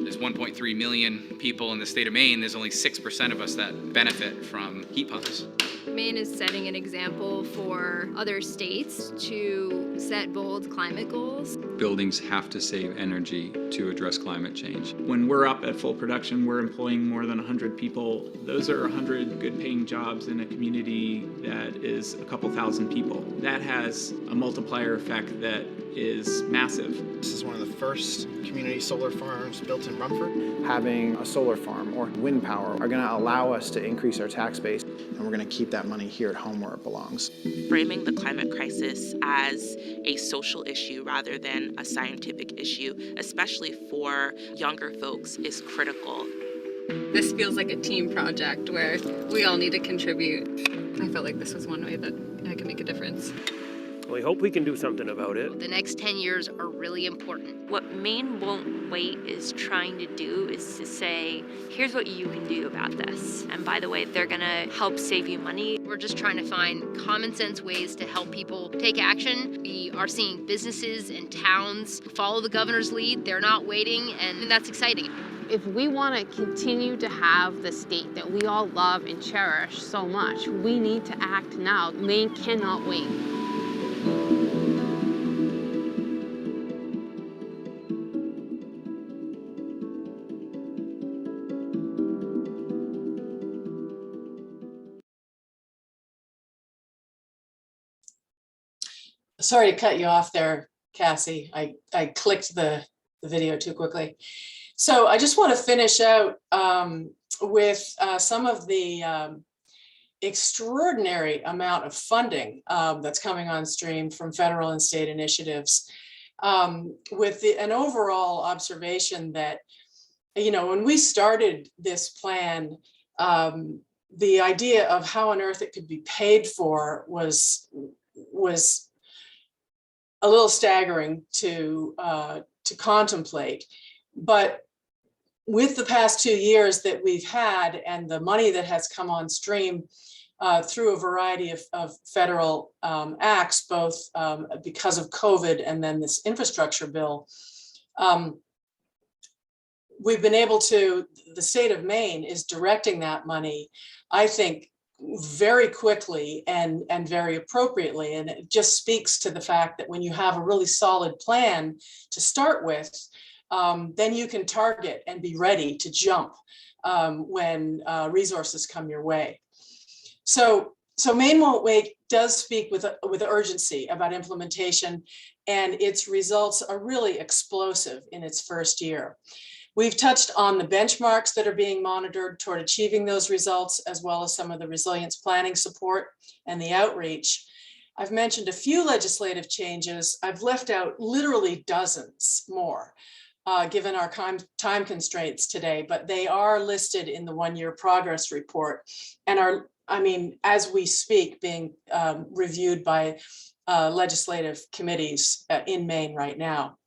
There's 1.3 million people in the state of Maine. There's only 6% of us that benefit from heat pumps. Maine is setting an example for other states to set bold climate goals. Buildings have to save energy to address climate change. When we're up at full production, we're employing more than 100 people. Those are 100 good paying jobs in a community that is a couple thousand people. That has a multiplier effect that is massive. This is one of the first community solar farms built in Rumford. Having a solar farm or wind power are going to allow us to increase our tax base, and we're going to keep that money here at home where it belongs. Framing the climate crisis as a social issue rather than a scientific issue, especially for younger folks, is critical. This feels like a team project where we all need to contribute. I felt like this was one way that I could make a difference. We hope we can do something about it. The next 10 years are really important. What Maine Won't Wait is trying to do is to say, here's what you can do about this. And by the way, they're gonna help save you money. We're just trying to find common sense ways to help people take action. We are seeing businesses and towns follow the governor's lead. They're not waiting, and that's exciting. If we want to continue to have the state that we all love and cherish so much, we need to act now. Maine cannot wait. Sorry to cut you off there, Cassie. I clicked the video too quickly. So I just want to finish out with some of the extraordinary amount of funding that's coming on stream from federal and state initiatives, with an overall observation that you know, when we started this plan, the idea of how on earth it could be paid for was a little staggering to contemplate. But with the past 2 years that we've had and the money that has come on stream through a variety of federal acts, both because of COVID and then this infrastructure bill, we've been able to, the state of Maine is directing that money, I think, very quickly and very appropriately. And it just speaks to the fact that when you have a really solid plan to start with, then you can target and be ready to jump when resources come your way. So Maine Won't Wait does speak with urgency about implementation, and its results are really explosive in its first year. We've touched on the benchmarks that are being monitored toward achieving those results, as well as some of the resilience planning support and the outreach. I've mentioned a few legislative changes. I've left out literally dozens more, given our time constraints today, but they are listed in the one-year progress report and are, I mean, as we speak, being reviewed by legislative committees in Maine right now.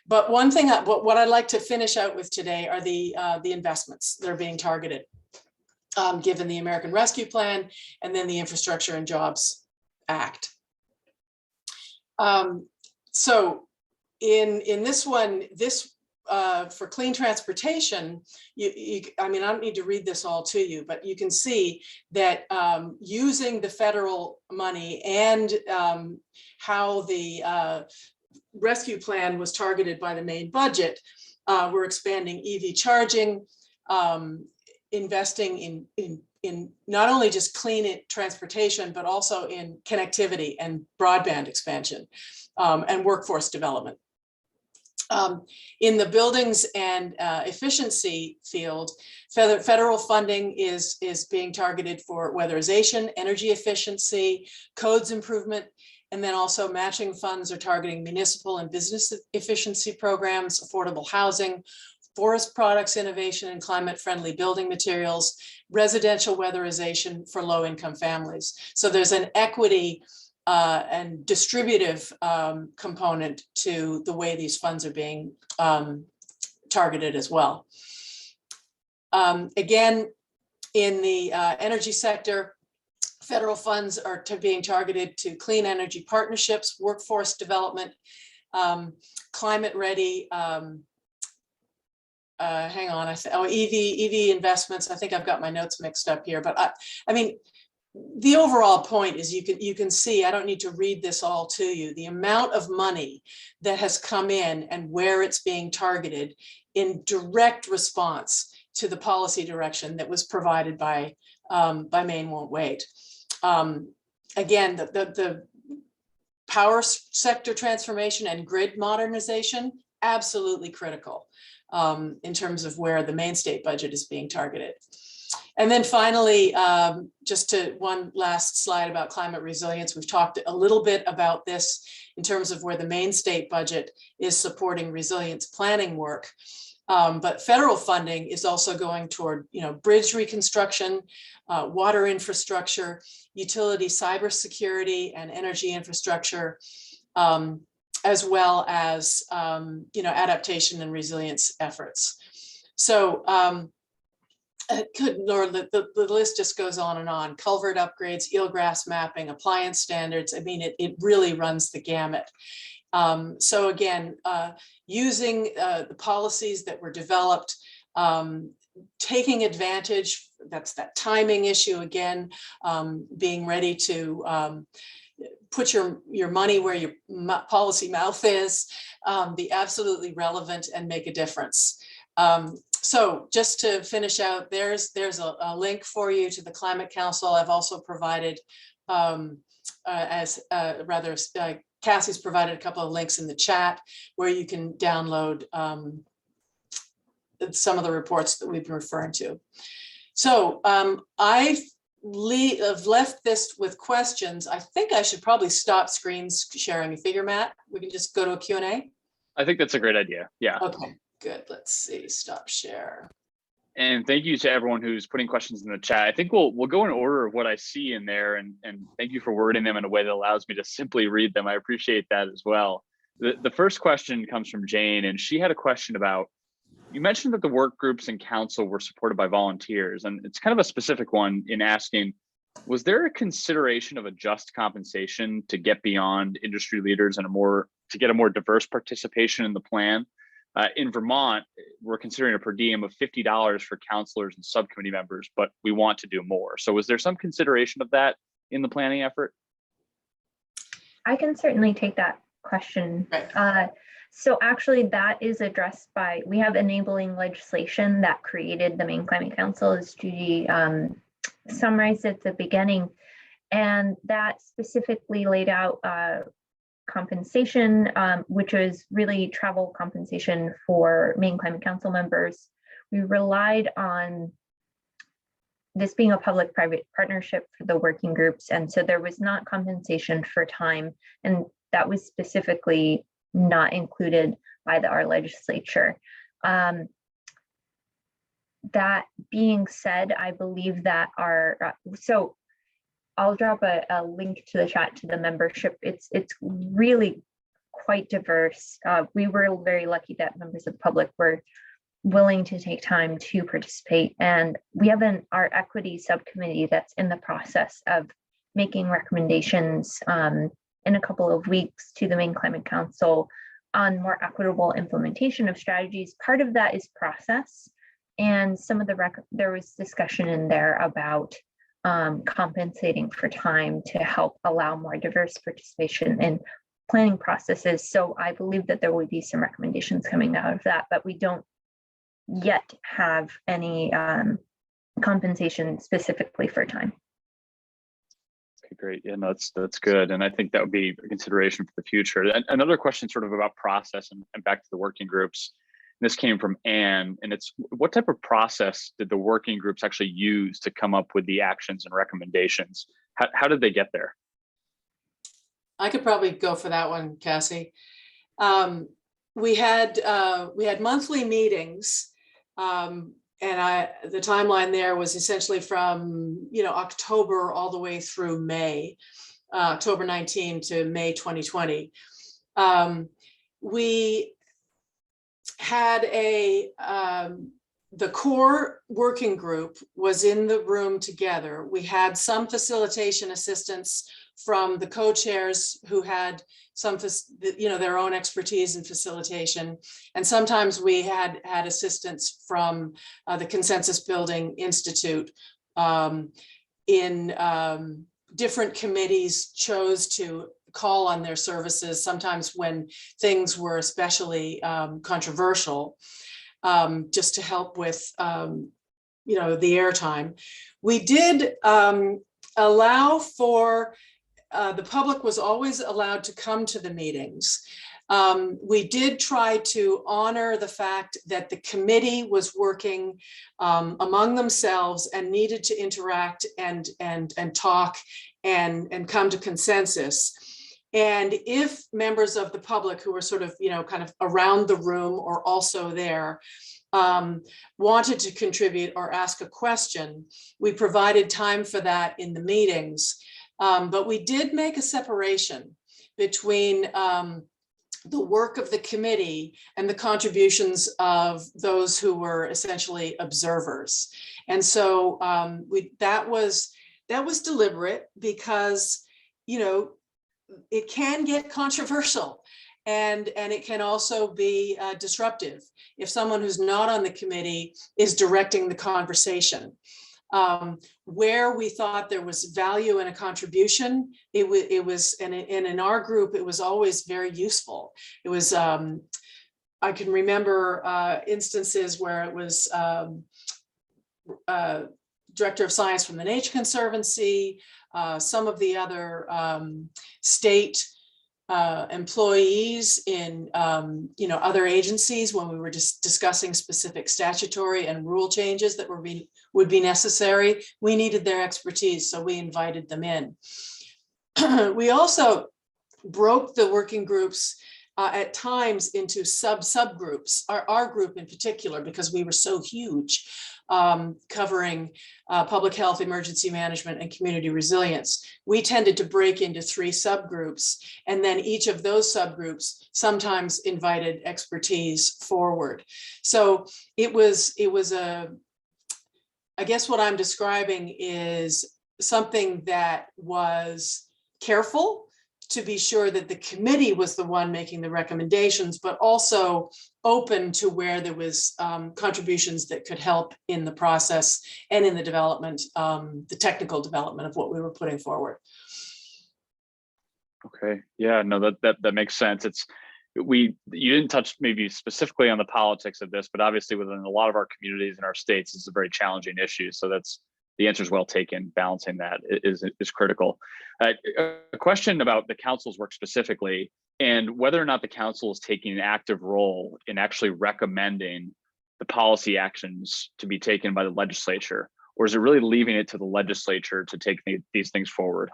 But one thing, what I'd like to finish out with today are the investments that are being targeted, given the American Rescue Plan and then the Infrastructure and Jobs Act. So in this one, for clean transportation, I mean, I don't need to read this all to you, but you can see that using the federal money and how the rescue plan was targeted by the Maine budget, we're expanding EV charging, investing in not only just clean transportation, but also in connectivity and broadband expansion and workforce development. In the buildings and efficiency field, federal funding is being targeted for weatherization, energy efficiency, codes improvement, and then also matching funds are targeting municipal and business efficiency programs, affordable housing, forest products innovation and climate-friendly building materials, residential weatherization for low-income families. So there's an equity and distributive component to the way these funds are being targeted as well. Again, in the energy sector, federal funds are being targeted to clean energy partnerships, workforce development, climate ready, hang on, EV investments. I think I've got my notes mixed up here, but I mean, the overall point is you can see, I don't need to read this all to you, the amount of money that has come in and where it's being targeted in direct response to the policy direction that was provided by Maine Won't Wait. Again, the power sector transformation and grid modernization, absolutely critical in terms of where the Maine state budget is being targeted. And then finally, just to one last slide about climate resilience. We've talked a little bit about this in terms of where the Maine state budget is supporting resilience planning work. But federal funding is also going toward, bridge reconstruction, water infrastructure, utility cybersecurity and energy infrastructure, as well as, adaptation and resilience efforts. So, good Lord, the list just goes on and on. Culvert upgrades, eelgrass mapping, appliance standards. I mean, it really runs the gamut. So again, using the policies that were developed, taking advantage, that's that timing issue again, being ready to put your money where your policy mouth is, be absolutely relevant and make a difference. So just to finish out, there's a link for you to the Climate Council. I've also provided, Cassie's provided a couple of links in the chat where you can download some of the reports that we've been referring to. So I've left this with questions. I think I should probably stop screen sharing. You figure, Matt? We can just go to a Q&A? I think that's a great idea. Yeah. Okay. good. Let's see, stop share. And thank you to everyone who's putting questions in the chat. I think we'll go in order of what I see in there, and thank you for wording them in a way that allows me to simply read them. I appreciate that as well. The first question comes from Jane, and she had a question about, you mentioned that the work groups and council were supported by volunteers, and it's kind of a specific one in asking, was there a consideration of a just compensation to get beyond industry leaders and to get a more diverse participation in the plan? In Vermont, we're considering a per diem of $50 for counselors and subcommittee members, but we want to do more. So was there some consideration of that in the planning effort? I can certainly take that question. Right. So actually that is addressed by, we have enabling legislation that created the Maine Climate Council, as Judy summarized at the beginning. And that specifically laid out compensation, which is really travel compensation for Maine Climate Council members. We relied on this being a public-private partnership for the working groups. And so there was not compensation for time, and that was specifically not included by our legislature. That being said, I believe that so I'll drop a link to the chat to the membership. It's really quite diverse. We were very lucky that members of the public were willing to take time to participate. And we have our equity subcommittee that's in the process of making recommendations in a couple of weeks to the Maine Climate Council on more equitable implementation of strategies. Part of that is process, and some of there was discussion in there about compensating for time to help allow more diverse participation in planning processes. So I believe that there will be some recommendations coming out of that, but we don't yet have any compensation specifically for time. Okay, great. Yeah, no, that's good. And I think that would be a consideration for the future. And another question sort of about process and back to the working groups. This came from Anne, and it's, what type of process did the working groups actually use to come up with the actions and recommendations? How did they get there? I could probably go for that one, Cassie. We had monthly meetings, and the timeline there was essentially from October all the way through May, October 19 to May 2020. We had the core working group was in the room together. We had some facilitation assistance from the co-chairs who had some, their own expertise in facilitation. And sometimes we had assistance from the Consensus Building Institute. Different committees chose to call on their services, sometimes when things were especially controversial, just to help with the airtime. We did allow for the public was always allowed to come to the meetings. We did try to honor the fact that the committee was working among themselves and needed to interact and talk and come to consensus. And if members of the public who were sort of, kind of around the room or also there wanted to contribute or ask a question, we provided time for that in the meetings. But we did make a separation between the work of the committee and the contributions of those who were essentially observers. And so that was deliberate because, it can get controversial and it can also be disruptive if someone who's not on the committee is directing the conversation. Where we thought there was value in a contribution, it was, and in our group, it was always very useful. It was, I can remember instances where it was Director of Science from the Nature Conservancy, some of the other state employees in other agencies when we were just discussing specific statutory and rule changes that would be necessary. We needed their expertise, so we invited them in. We also broke the working groups at times into subgroups, our group in particular, because we were so huge, covering public health, emergency management, and community resilience. We tended to break into 3 subgroups, and then each of those subgroups sometimes invited expertise forward. So it was I guess what I'm describing is something that was careful to be sure that the committee was the one making the recommendations, but also open to where there was contributions that could help in the process and in the development, the technical development of what we were putting forward. Okay, yeah, no, that makes sense. You didn't touch maybe specifically on the politics of this, but obviously within a lot of our communities and our states, it's a very challenging issue. So the answer is well taken. Balancing that is critical. A question about the council's work specifically, and whether or not the council is taking an active role in actually recommending the policy actions to be taken by the legislature, or is it really leaving it to the legislature to take these things forward?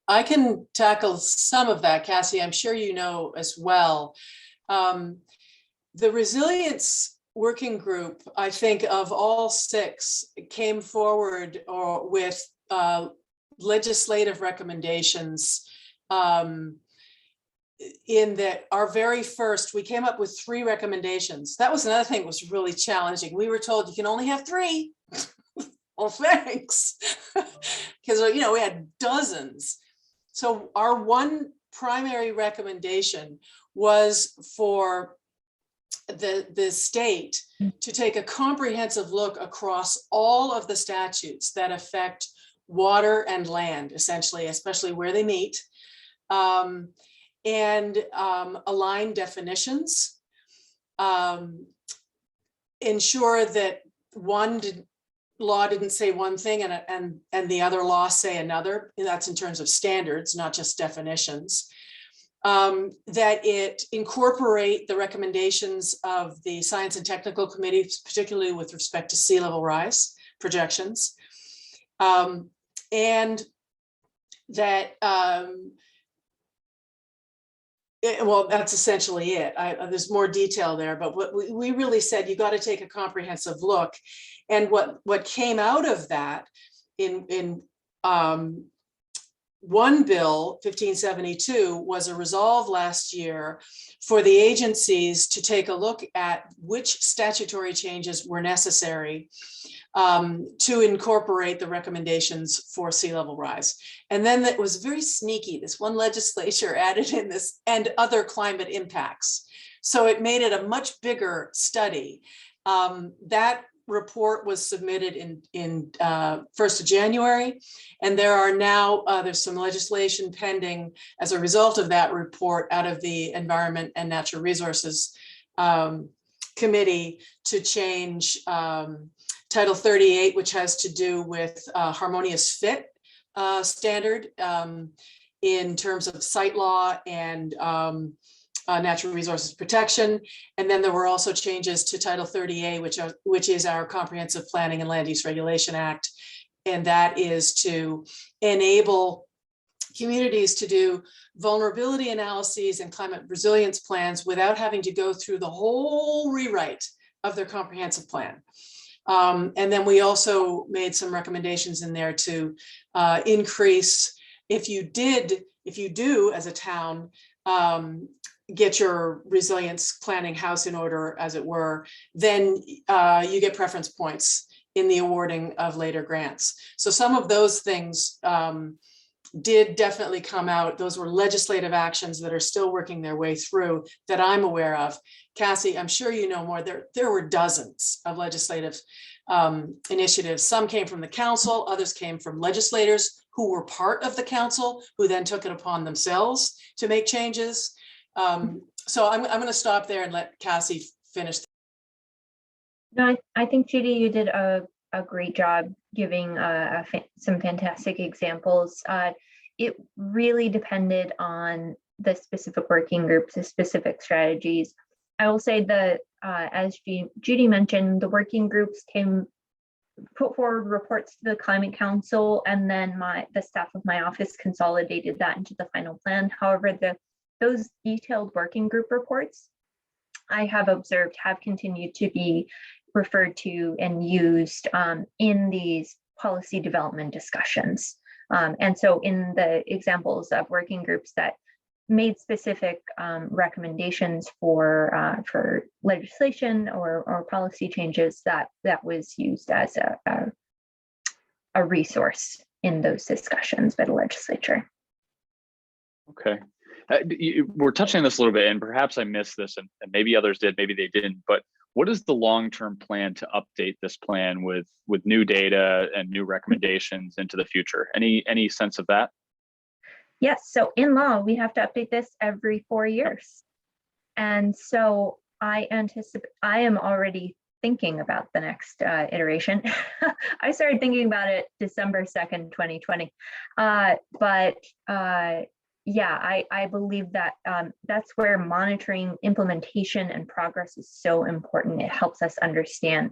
I can tackle some of that, Cassie. I'm sure you know as well. The resilience working group, I think of all 6, came forward with legislative recommendations in that our very first, we came up with 3 recommendations. That was another thing that was really challenging. We were told you can only have 3. Well, thanks. Because, we had dozens. So our one primary recommendation was for the state to take a comprehensive look across all of the statutes that affect water and land, essentially, especially where they meet, and align definitions, ensure that one law didn't say one thing and the other law say another. And that's in terms of standards, not just definitions. That it incorporate the recommendations of the Science and Technical Committee, particularly with respect to sea level rise projections. And that, well, that's essentially it. There's more detail there, but what we really said, you got to take a comprehensive look. And what came out of that in one bill, 1572, was a resolve last year for the agencies to take a look at which statutory changes were necessary to incorporate the recommendations for sea level rise. And then that was very sneaky. This one legislature added in this and other climate impacts. So it made it a much bigger study. That report was submitted in 1st of January, and there are now there's some legislation pending as a result of that report out of the Environment and Natural Resources Committee to change Title 38, which has to do with harmonious fit standard in terms of site law and natural resources protection. And then there were also changes to Title 30A, which is our Comprehensive Planning and Land Use Regulation Act. And that is to enable communities to do vulnerability analyses and climate resilience plans without having to go through the whole rewrite of their comprehensive plan. And then we also made some recommendations in there to increase, if you do as a town, get your resilience planning house in order, as it were, then you get preference points in the awarding of later grants. So some of those things did definitely come out. Those were legislative actions that are still working their way through that I'm aware of. Cassie, I'm sure you know more. There were dozens of legislative initiatives. Some came from the council, others came from legislators who were part of the council, who then took it upon themselves to make changes. So I'm going to stop there and let Cassie finish. No, I think, Judy, you did a great job giving some fantastic examples. It really depended on the specific working groups, the specific strategies. I will say that, as Judy mentioned, the working groups put forward reports to the Climate Council, and then the staff of my office consolidated that into the final plan. However, the those detailed working group reports, I have observed, have continued to be referred to and used in these policy development discussions. And so in the examples of working groups that made specific recommendations for legislation or policy changes, that was used as a resource in those discussions by the legislature. Okay. We're touching on this a little bit, and perhaps I missed this, and maybe others did, maybe they didn't, but what is the long-term plan to update this plan with new data and new recommendations into the future? Any sense of that? Yes, so in law, we have to update this every 4 years. And so I am already thinking about the next iteration. I started thinking about it December 2nd, 2020. Yeah, I believe that that's where monitoring implementation and progress is so important. It helps us understand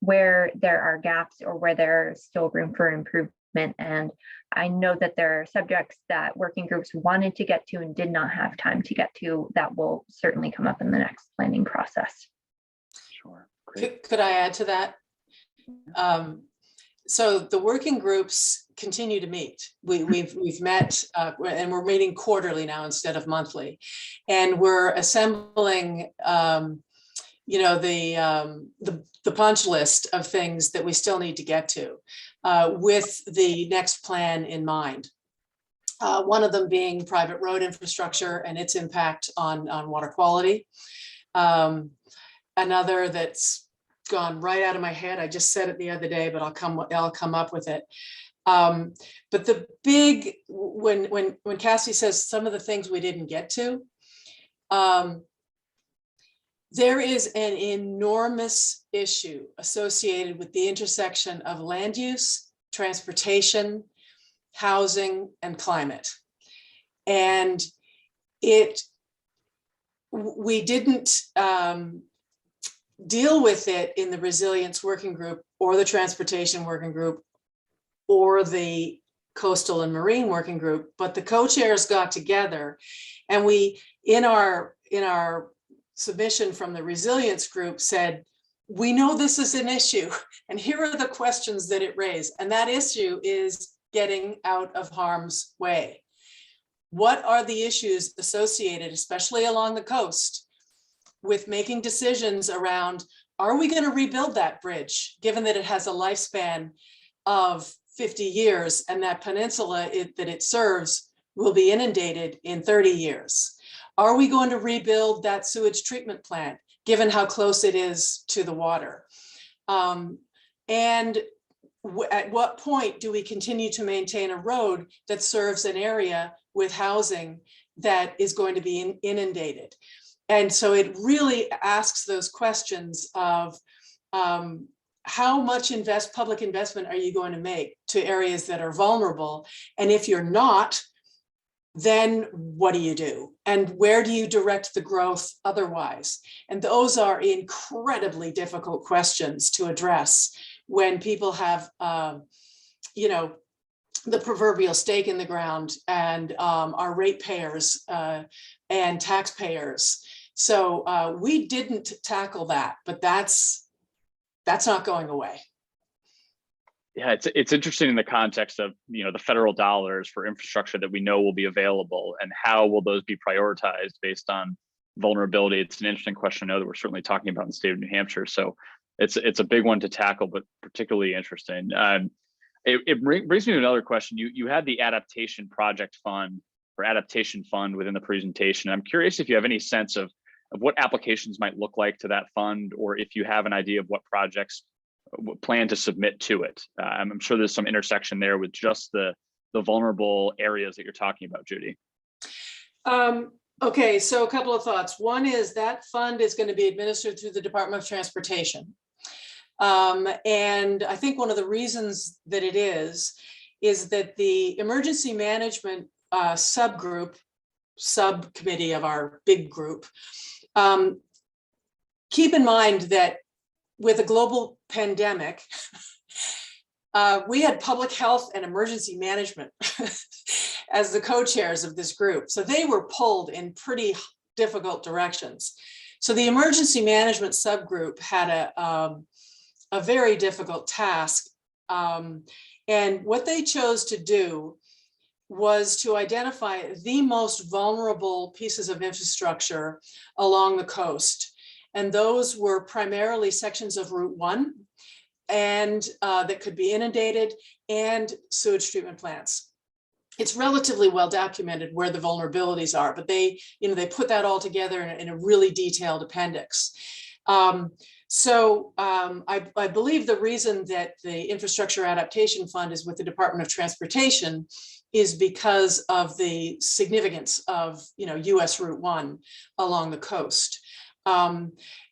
where there are gaps or where there's still room for improvement. And I know that there are subjects that working groups wanted to get to and did not have time to get to that will certainly come up in the next planning process. Sure. Great. Could I add to that? So the working groups continue to meet. We've met and we're meeting quarterly now instead of monthly, and we're assembling the punch list of things that we still need to get to with the next plan in mind. One of them being private road infrastructure and its impact on water quality. Another that's gone right out of my head. I just said it the other day, but I'll come up with it. But the big, when Cassie says some of the things we didn't get to, there is an enormous issue associated with the intersection of land use, transportation, housing, and climate. And we didn't deal with it in the resilience working group or the transportation working group or the coastal and marine working group, but the co-chairs got together and we, in our submission from the resilience group, said, we know this is an issue and here are the questions that it raised. And that issue is getting out of harm's way. What are the issues associated, especially along the coast, with making decisions around, are we going to rebuild that bridge, given that it has a lifespan of 50 years and that peninsula that it serves will be inundated in 30 years? Are we going to rebuild that sewage treatment plant, given how close it is to the water? And at what point do we continue to maintain a road that serves an area with housing that is going to be inundated? And so it really asks those questions of how much public investment are you going to make to areas that are vulnerable? And if you're not, then what do you do? And where do you direct the growth otherwise? And those are incredibly difficult questions to address when people have, the proverbial stake in the ground and are ratepayers and taxpayers. So we didn't tackle that, but that's not going away. Yeah, it's interesting in the context of the federal dollars for infrastructure that we know will be available, and how will those be prioritized based on vulnerability. It's an interesting question I know that we're certainly talking about in the state of New Hampshire. So it's a big one to tackle, but particularly interesting. It brings me to another question. You had the adaptation project fund or adaptation fund within the presentation. I'm curious if you have any sense of what applications might look like to that fund, or if you have an idea of what projects plan to submit to it. I'm sure there's some intersection there with just the vulnerable areas that you're talking about, Judy. Okay, so a couple of thoughts. One is that fund is going to be administered through the Department of Transportation. And I think one of the reasons that it is that the emergency management subcommittee of our big group, keep in mind that with a global pandemic, we had public health and emergency management as the co-chairs of this group. So they were pulled in pretty difficult directions. So the emergency management subgroup had a very difficult task. And what they chose to do was to identify the most vulnerable pieces of infrastructure along the coast. And those were primarily sections of Route 1 and that could be inundated, and sewage treatment plants. It's relatively well documented where the vulnerabilities are, but they put that all together in a really detailed appendix. I believe the reason that the Infrastructure Adaptation Fund is with the Department of Transportation is because of the significance of US Route 1 along the coast.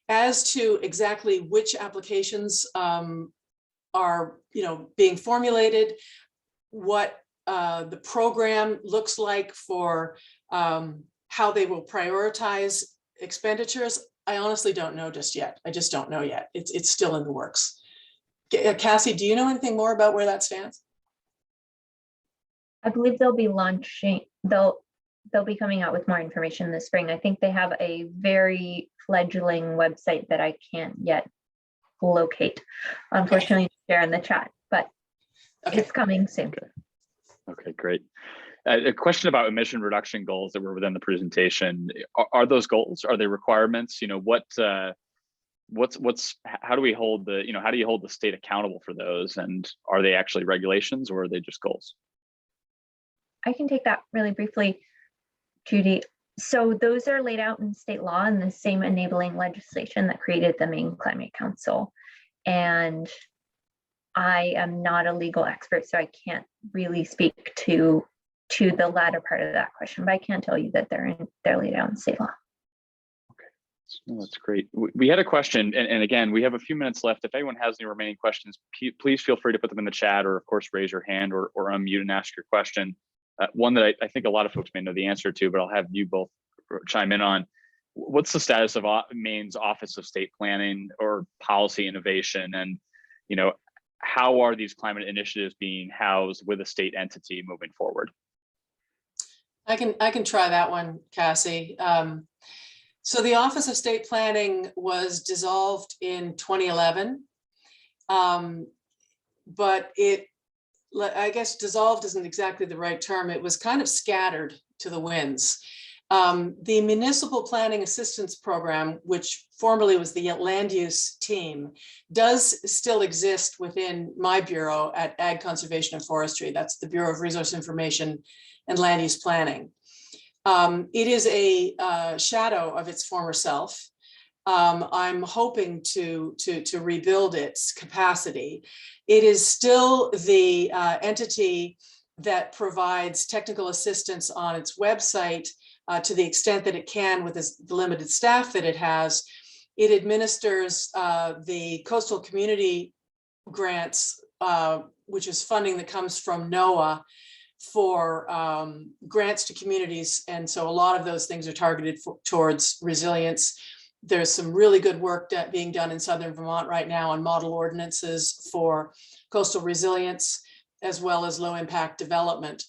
As to exactly which applications are being formulated, what the program looks like for how they will prioritize expenditures, I honestly don't know just yet. I just don't know yet. It's still in the works. Cassie, do you know anything more about where that stands? I believe they'll be launching, they'll be coming out with more information this spring. I think they have a very fledgling website that I can't yet locate, unfortunately, to share in the chat, but it's coming soon. Okay, great. A question about emission reduction goals that were within the presentation. Are those goals? Are they requirements? How do we hold how do you hold the state accountable for those? And are they actually regulations, or are they just goals? I can take that really briefly, Judy. So those are laid out in state law and the same enabling legislation that created the Maine Climate Council. And I am not a legal expert, so I can't really speak to the latter part of that question, but I can tell you that they're laid out in state law. Okay, that's great. We had a question, and again, we have a few minutes left. If anyone has any remaining questions, please feel free to put them in the chat, or of course, raise your hand or unmute and ask your question. One that I think a lot of folks may know the answer to, but I'll have you both chime in on. What's the status of Maine's Office of State Planning or Policy Innovation? And, how are these climate initiatives being housed with a state entity moving forward? I can try that one, Cassie. So the Office of State Planning was dissolved in 2011, but I guess dissolved isn't exactly the right term. It was kind of scattered to the winds. The Municipal Planning Assistance Program, which formerly was the land use team, does still exist within my bureau at Ag Conservation and Forestry. That's the Bureau of Resource Information and Land Use Planning. It is a shadow of its former self. I'm hoping to rebuild its capacity. It is still the entity that provides technical assistance on its website to the extent that it can with the limited staff that it has. It administers the coastal community grants, which is funding that comes from NOAA for grants to communities. And so a lot of those things are targeted towards resilience. There's some really good work being done in Southern Vermont right now on model ordinances for coastal resilience, as well as low impact development.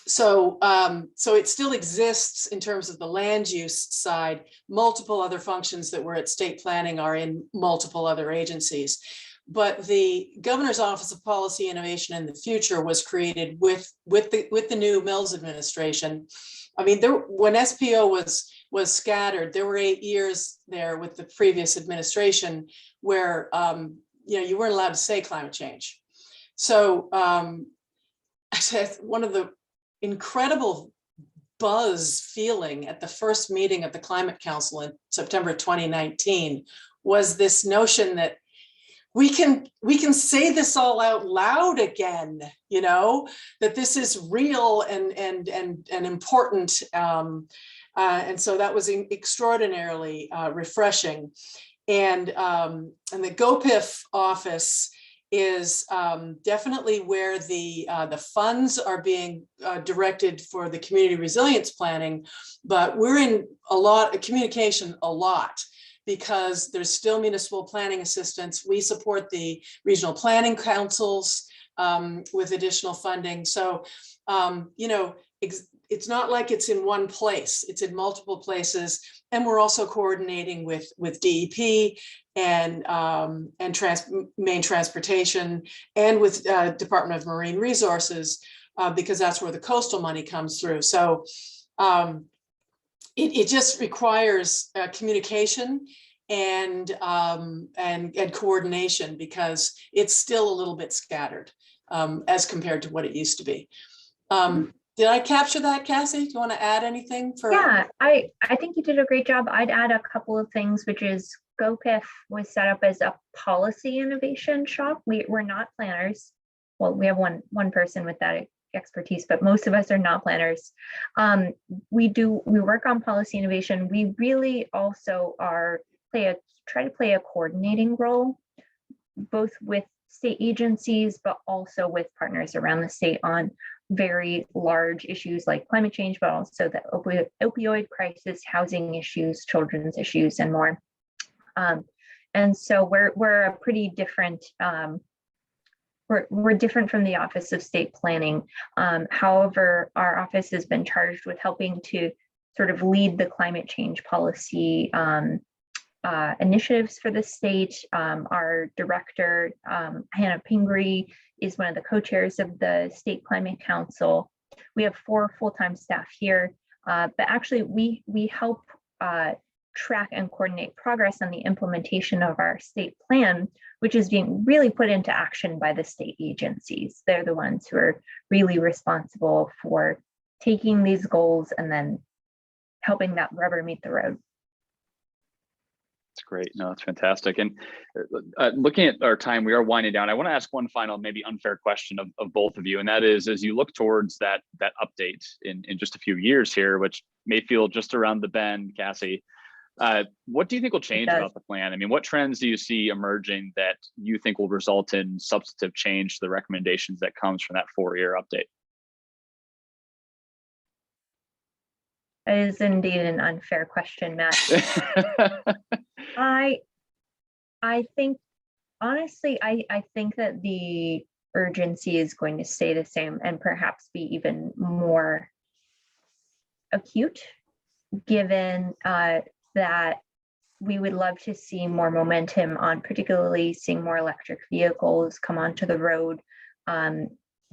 So it still exists in terms of the land use side. Multiple other functions that were at state planning are in multiple other agencies. But the Governor's Office of Policy Innovation in the Future was created with the new Mills administration. I mean, when SPO was scattered, there were 8 years there with the previous administration where you weren't allowed to say climate change. So one of the incredible buzz feeling at the first meeting of the Climate Council in September 2019 was this notion that we can say this all out loud again, that this is real and important. And so that was extraordinarily refreshing. And the GOPIF office is definitely where the funds are being directed for the community resilience planning, but we're in communication a lot, because there's still municipal planning assistance. We support the regional planning councils with additional funding. So, you know, it's not like it's in one place, it's in multiple places. And we're also coordinating with DEP and Maine Transportation and with Department of Marine Resources, because that's where the coastal money comes through. So it just requires communication and coordination, because it's still a little bit scattered as compared to what it used to be. Did I capture that, Cassie? Do you want to add anything? Yeah, I think you did a great job. I'd add a couple of things, which is GoPIF was set up as a policy innovation shop. We're not planners. Well, we have one person with that expertise, but most of us are not planners. We work on policy innovation. We really also try to play a coordinating role, both with state agencies, but also with partners around the state on very large issues like climate change, but also the opioid crisis, housing issues, children's issues, and more. And so we're a pretty different, we're different from the Office of State Planning. However, our office has been charged with helping to sort of lead the climate change policy initiatives for the state. Our director, Hannah Pingree, is one of the co-chairs of the State Climate Council. We have 4 full-time staff here, but actually we help track and coordinate progress on the implementation of our state plan, which is being really put into action by the state agencies. They're the ones who are really responsible for taking these goals and then helping that rubber meet the road. That's great. No, that's fantastic. And looking at our time, we are winding down. I want to ask one final, maybe unfair question of both of you, and that is, as you look towards that update in just a few years here, which may feel just around the bend, Cassie, what do you think will change about the plan? I mean, what trends do you see emerging that you think will result in substantive change to the recommendations that comes from that 4-year update? That is indeed an unfair question, Matt. I think, honestly, I think that the urgency is going to stay the same and perhaps be even more acute, given that we would love to see more momentum on particularly seeing more electric vehicles come onto the road.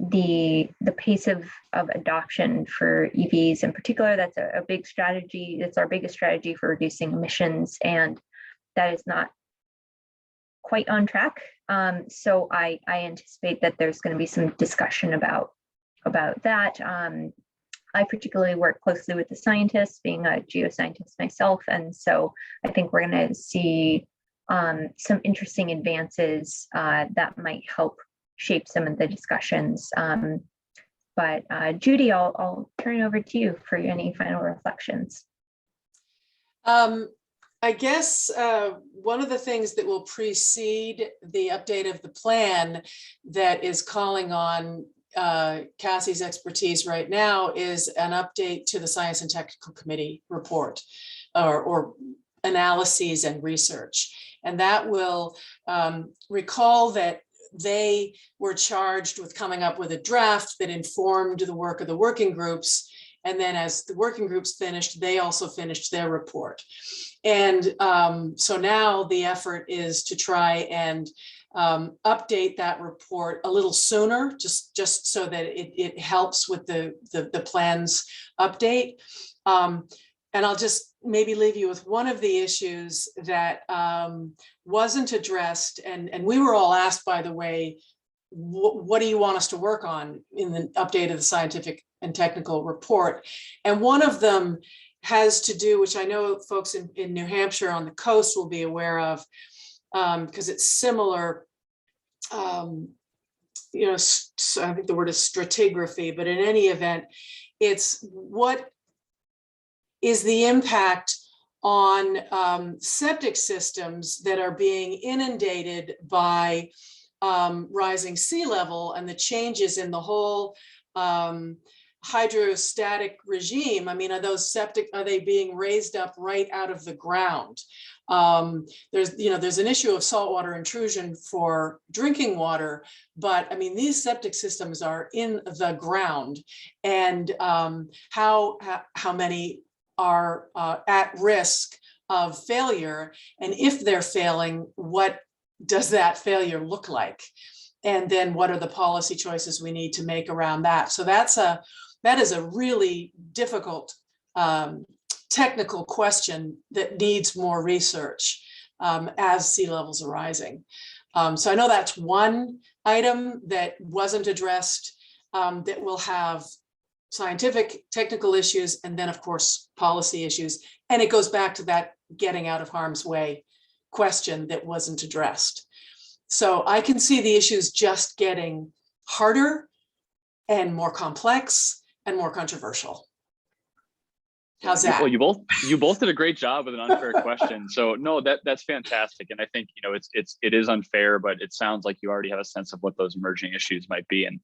The pace of adoption for EVs in particular, that's a big strategy. It's our biggest strategy for reducing emissions, and that is not quite on track. So I anticipate that there's going to be some discussion about that. I particularly work closely with the scientists, being a geoscientist myself, and so I think we're going to see some interesting advances that might help shape some of the discussions. But Judy, I'll turn it over to you for any final reflections. I guess one of the things that will precede the update of the plan that is calling on Cassie's expertise right now is an update to the Science and Technical Committee report or analyses and research. And that will recall that they were charged with coming up with a draft that informed the work of the working groups. And then as the working groups finished, they also finished their report. And so now the effort is to try and update that report a little sooner, just so that it helps with the plan's update. And I'll just maybe leave you with one of the issues that wasn't addressed. And we were all asked, by the way, what do you want us to work on in the update of the scientific and technical report? And one of them has to do, which I know folks in New Hampshire on the coast will be aware of, because it's similar, you know, I think the word is stratigraphy, but in any event, it's what is the impact on septic systems that are being inundated by rising sea level and the changes in the whole hydrostatic regime. I mean, are they being raised up right out of the ground? There's an issue of saltwater intrusion for drinking water, but I mean, these septic systems are in the ground, and how many are at risk of failure, and if they're failing, what does that failure look like? And then what are the policy choices we need to make around that? So that is a really difficult technical question that needs more research as sea levels are rising. So I know that's one item that wasn't addressed, that will have scientific, technical issues, and then of course, policy issues. And it goes back to that getting out of harm's way question that wasn't addressed. So I can see the issues just getting harder and more complex and more controversial. How's that? Well, you both did a great job with an unfair question. So no, that's fantastic. And I think, it is unfair, but it sounds like you already have a sense of what those emerging issues might be. And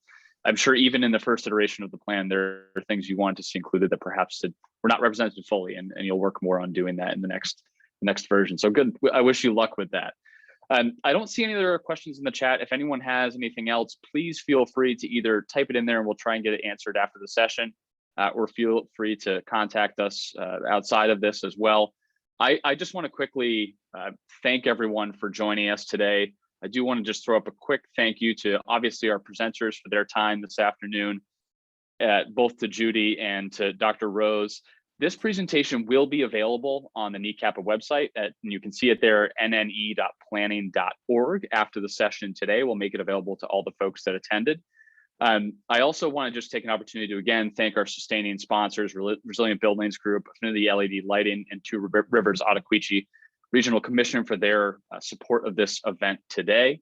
I'm sure even in the first iteration of the plan, there are things you want to see included that perhaps were not represented fully, and you'll work more on doing that in the next version. So good. I wish you luck with that. I don't see any other questions in the chat. If anyone has anything else, please feel free to either type it in there and we'll try and get it answered after the session, or feel free to contact us outside of this as well. I just want to quickly thank everyone for joining us today. I do want to just throw up a quick thank you to obviously our presenters for their time this afternoon, both to Judy and to Dr. Rose. This presentation will be available on the NECAPA website, and you can see it there, nne.planning.org. After the session today, we'll make it available to all the folks that attended. I also want to just take an opportunity to again thank our sustaining sponsors, Resilient Buildings Group, Affinity LED Lighting, and Two Rivers Ottaquechee Regional Commission for their support of this event today.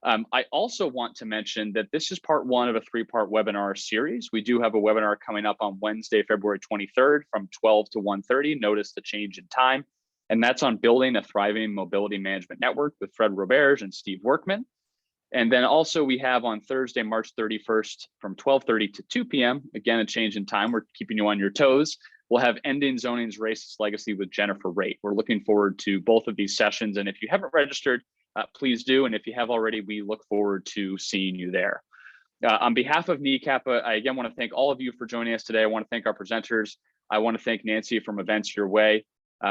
I also want to mention that this is part one of a three-part webinar series. We do have a webinar coming up on Wednesday, February 23rd from 12 to 1:30. Notice the change in time. And that's on building a thriving mobility management network with Fred Roberge and Steve Workman. And then also we have on Thursday, March 31st from 12:30 to 2 p.m. Again, a change in time. We're keeping you on your toes. We'll have Ending Zoning's Racist Legacy with Jennifer Raitt. We're looking forward to both of these sessions. And if you haven't registered, please do. And if you have already, we look forward to seeing you there. On behalf of NECAPA, I again want to thank all of you for joining us today. I want to thank our presenters. I want to thank Nancy from Events Your Way.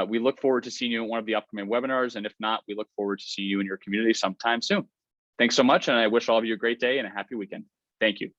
We look forward to seeing you at one of the upcoming webinars. And if not, we look forward to seeing you in your community sometime soon. Thanks so much. And I wish all of you a great day and a happy weekend. Thank you.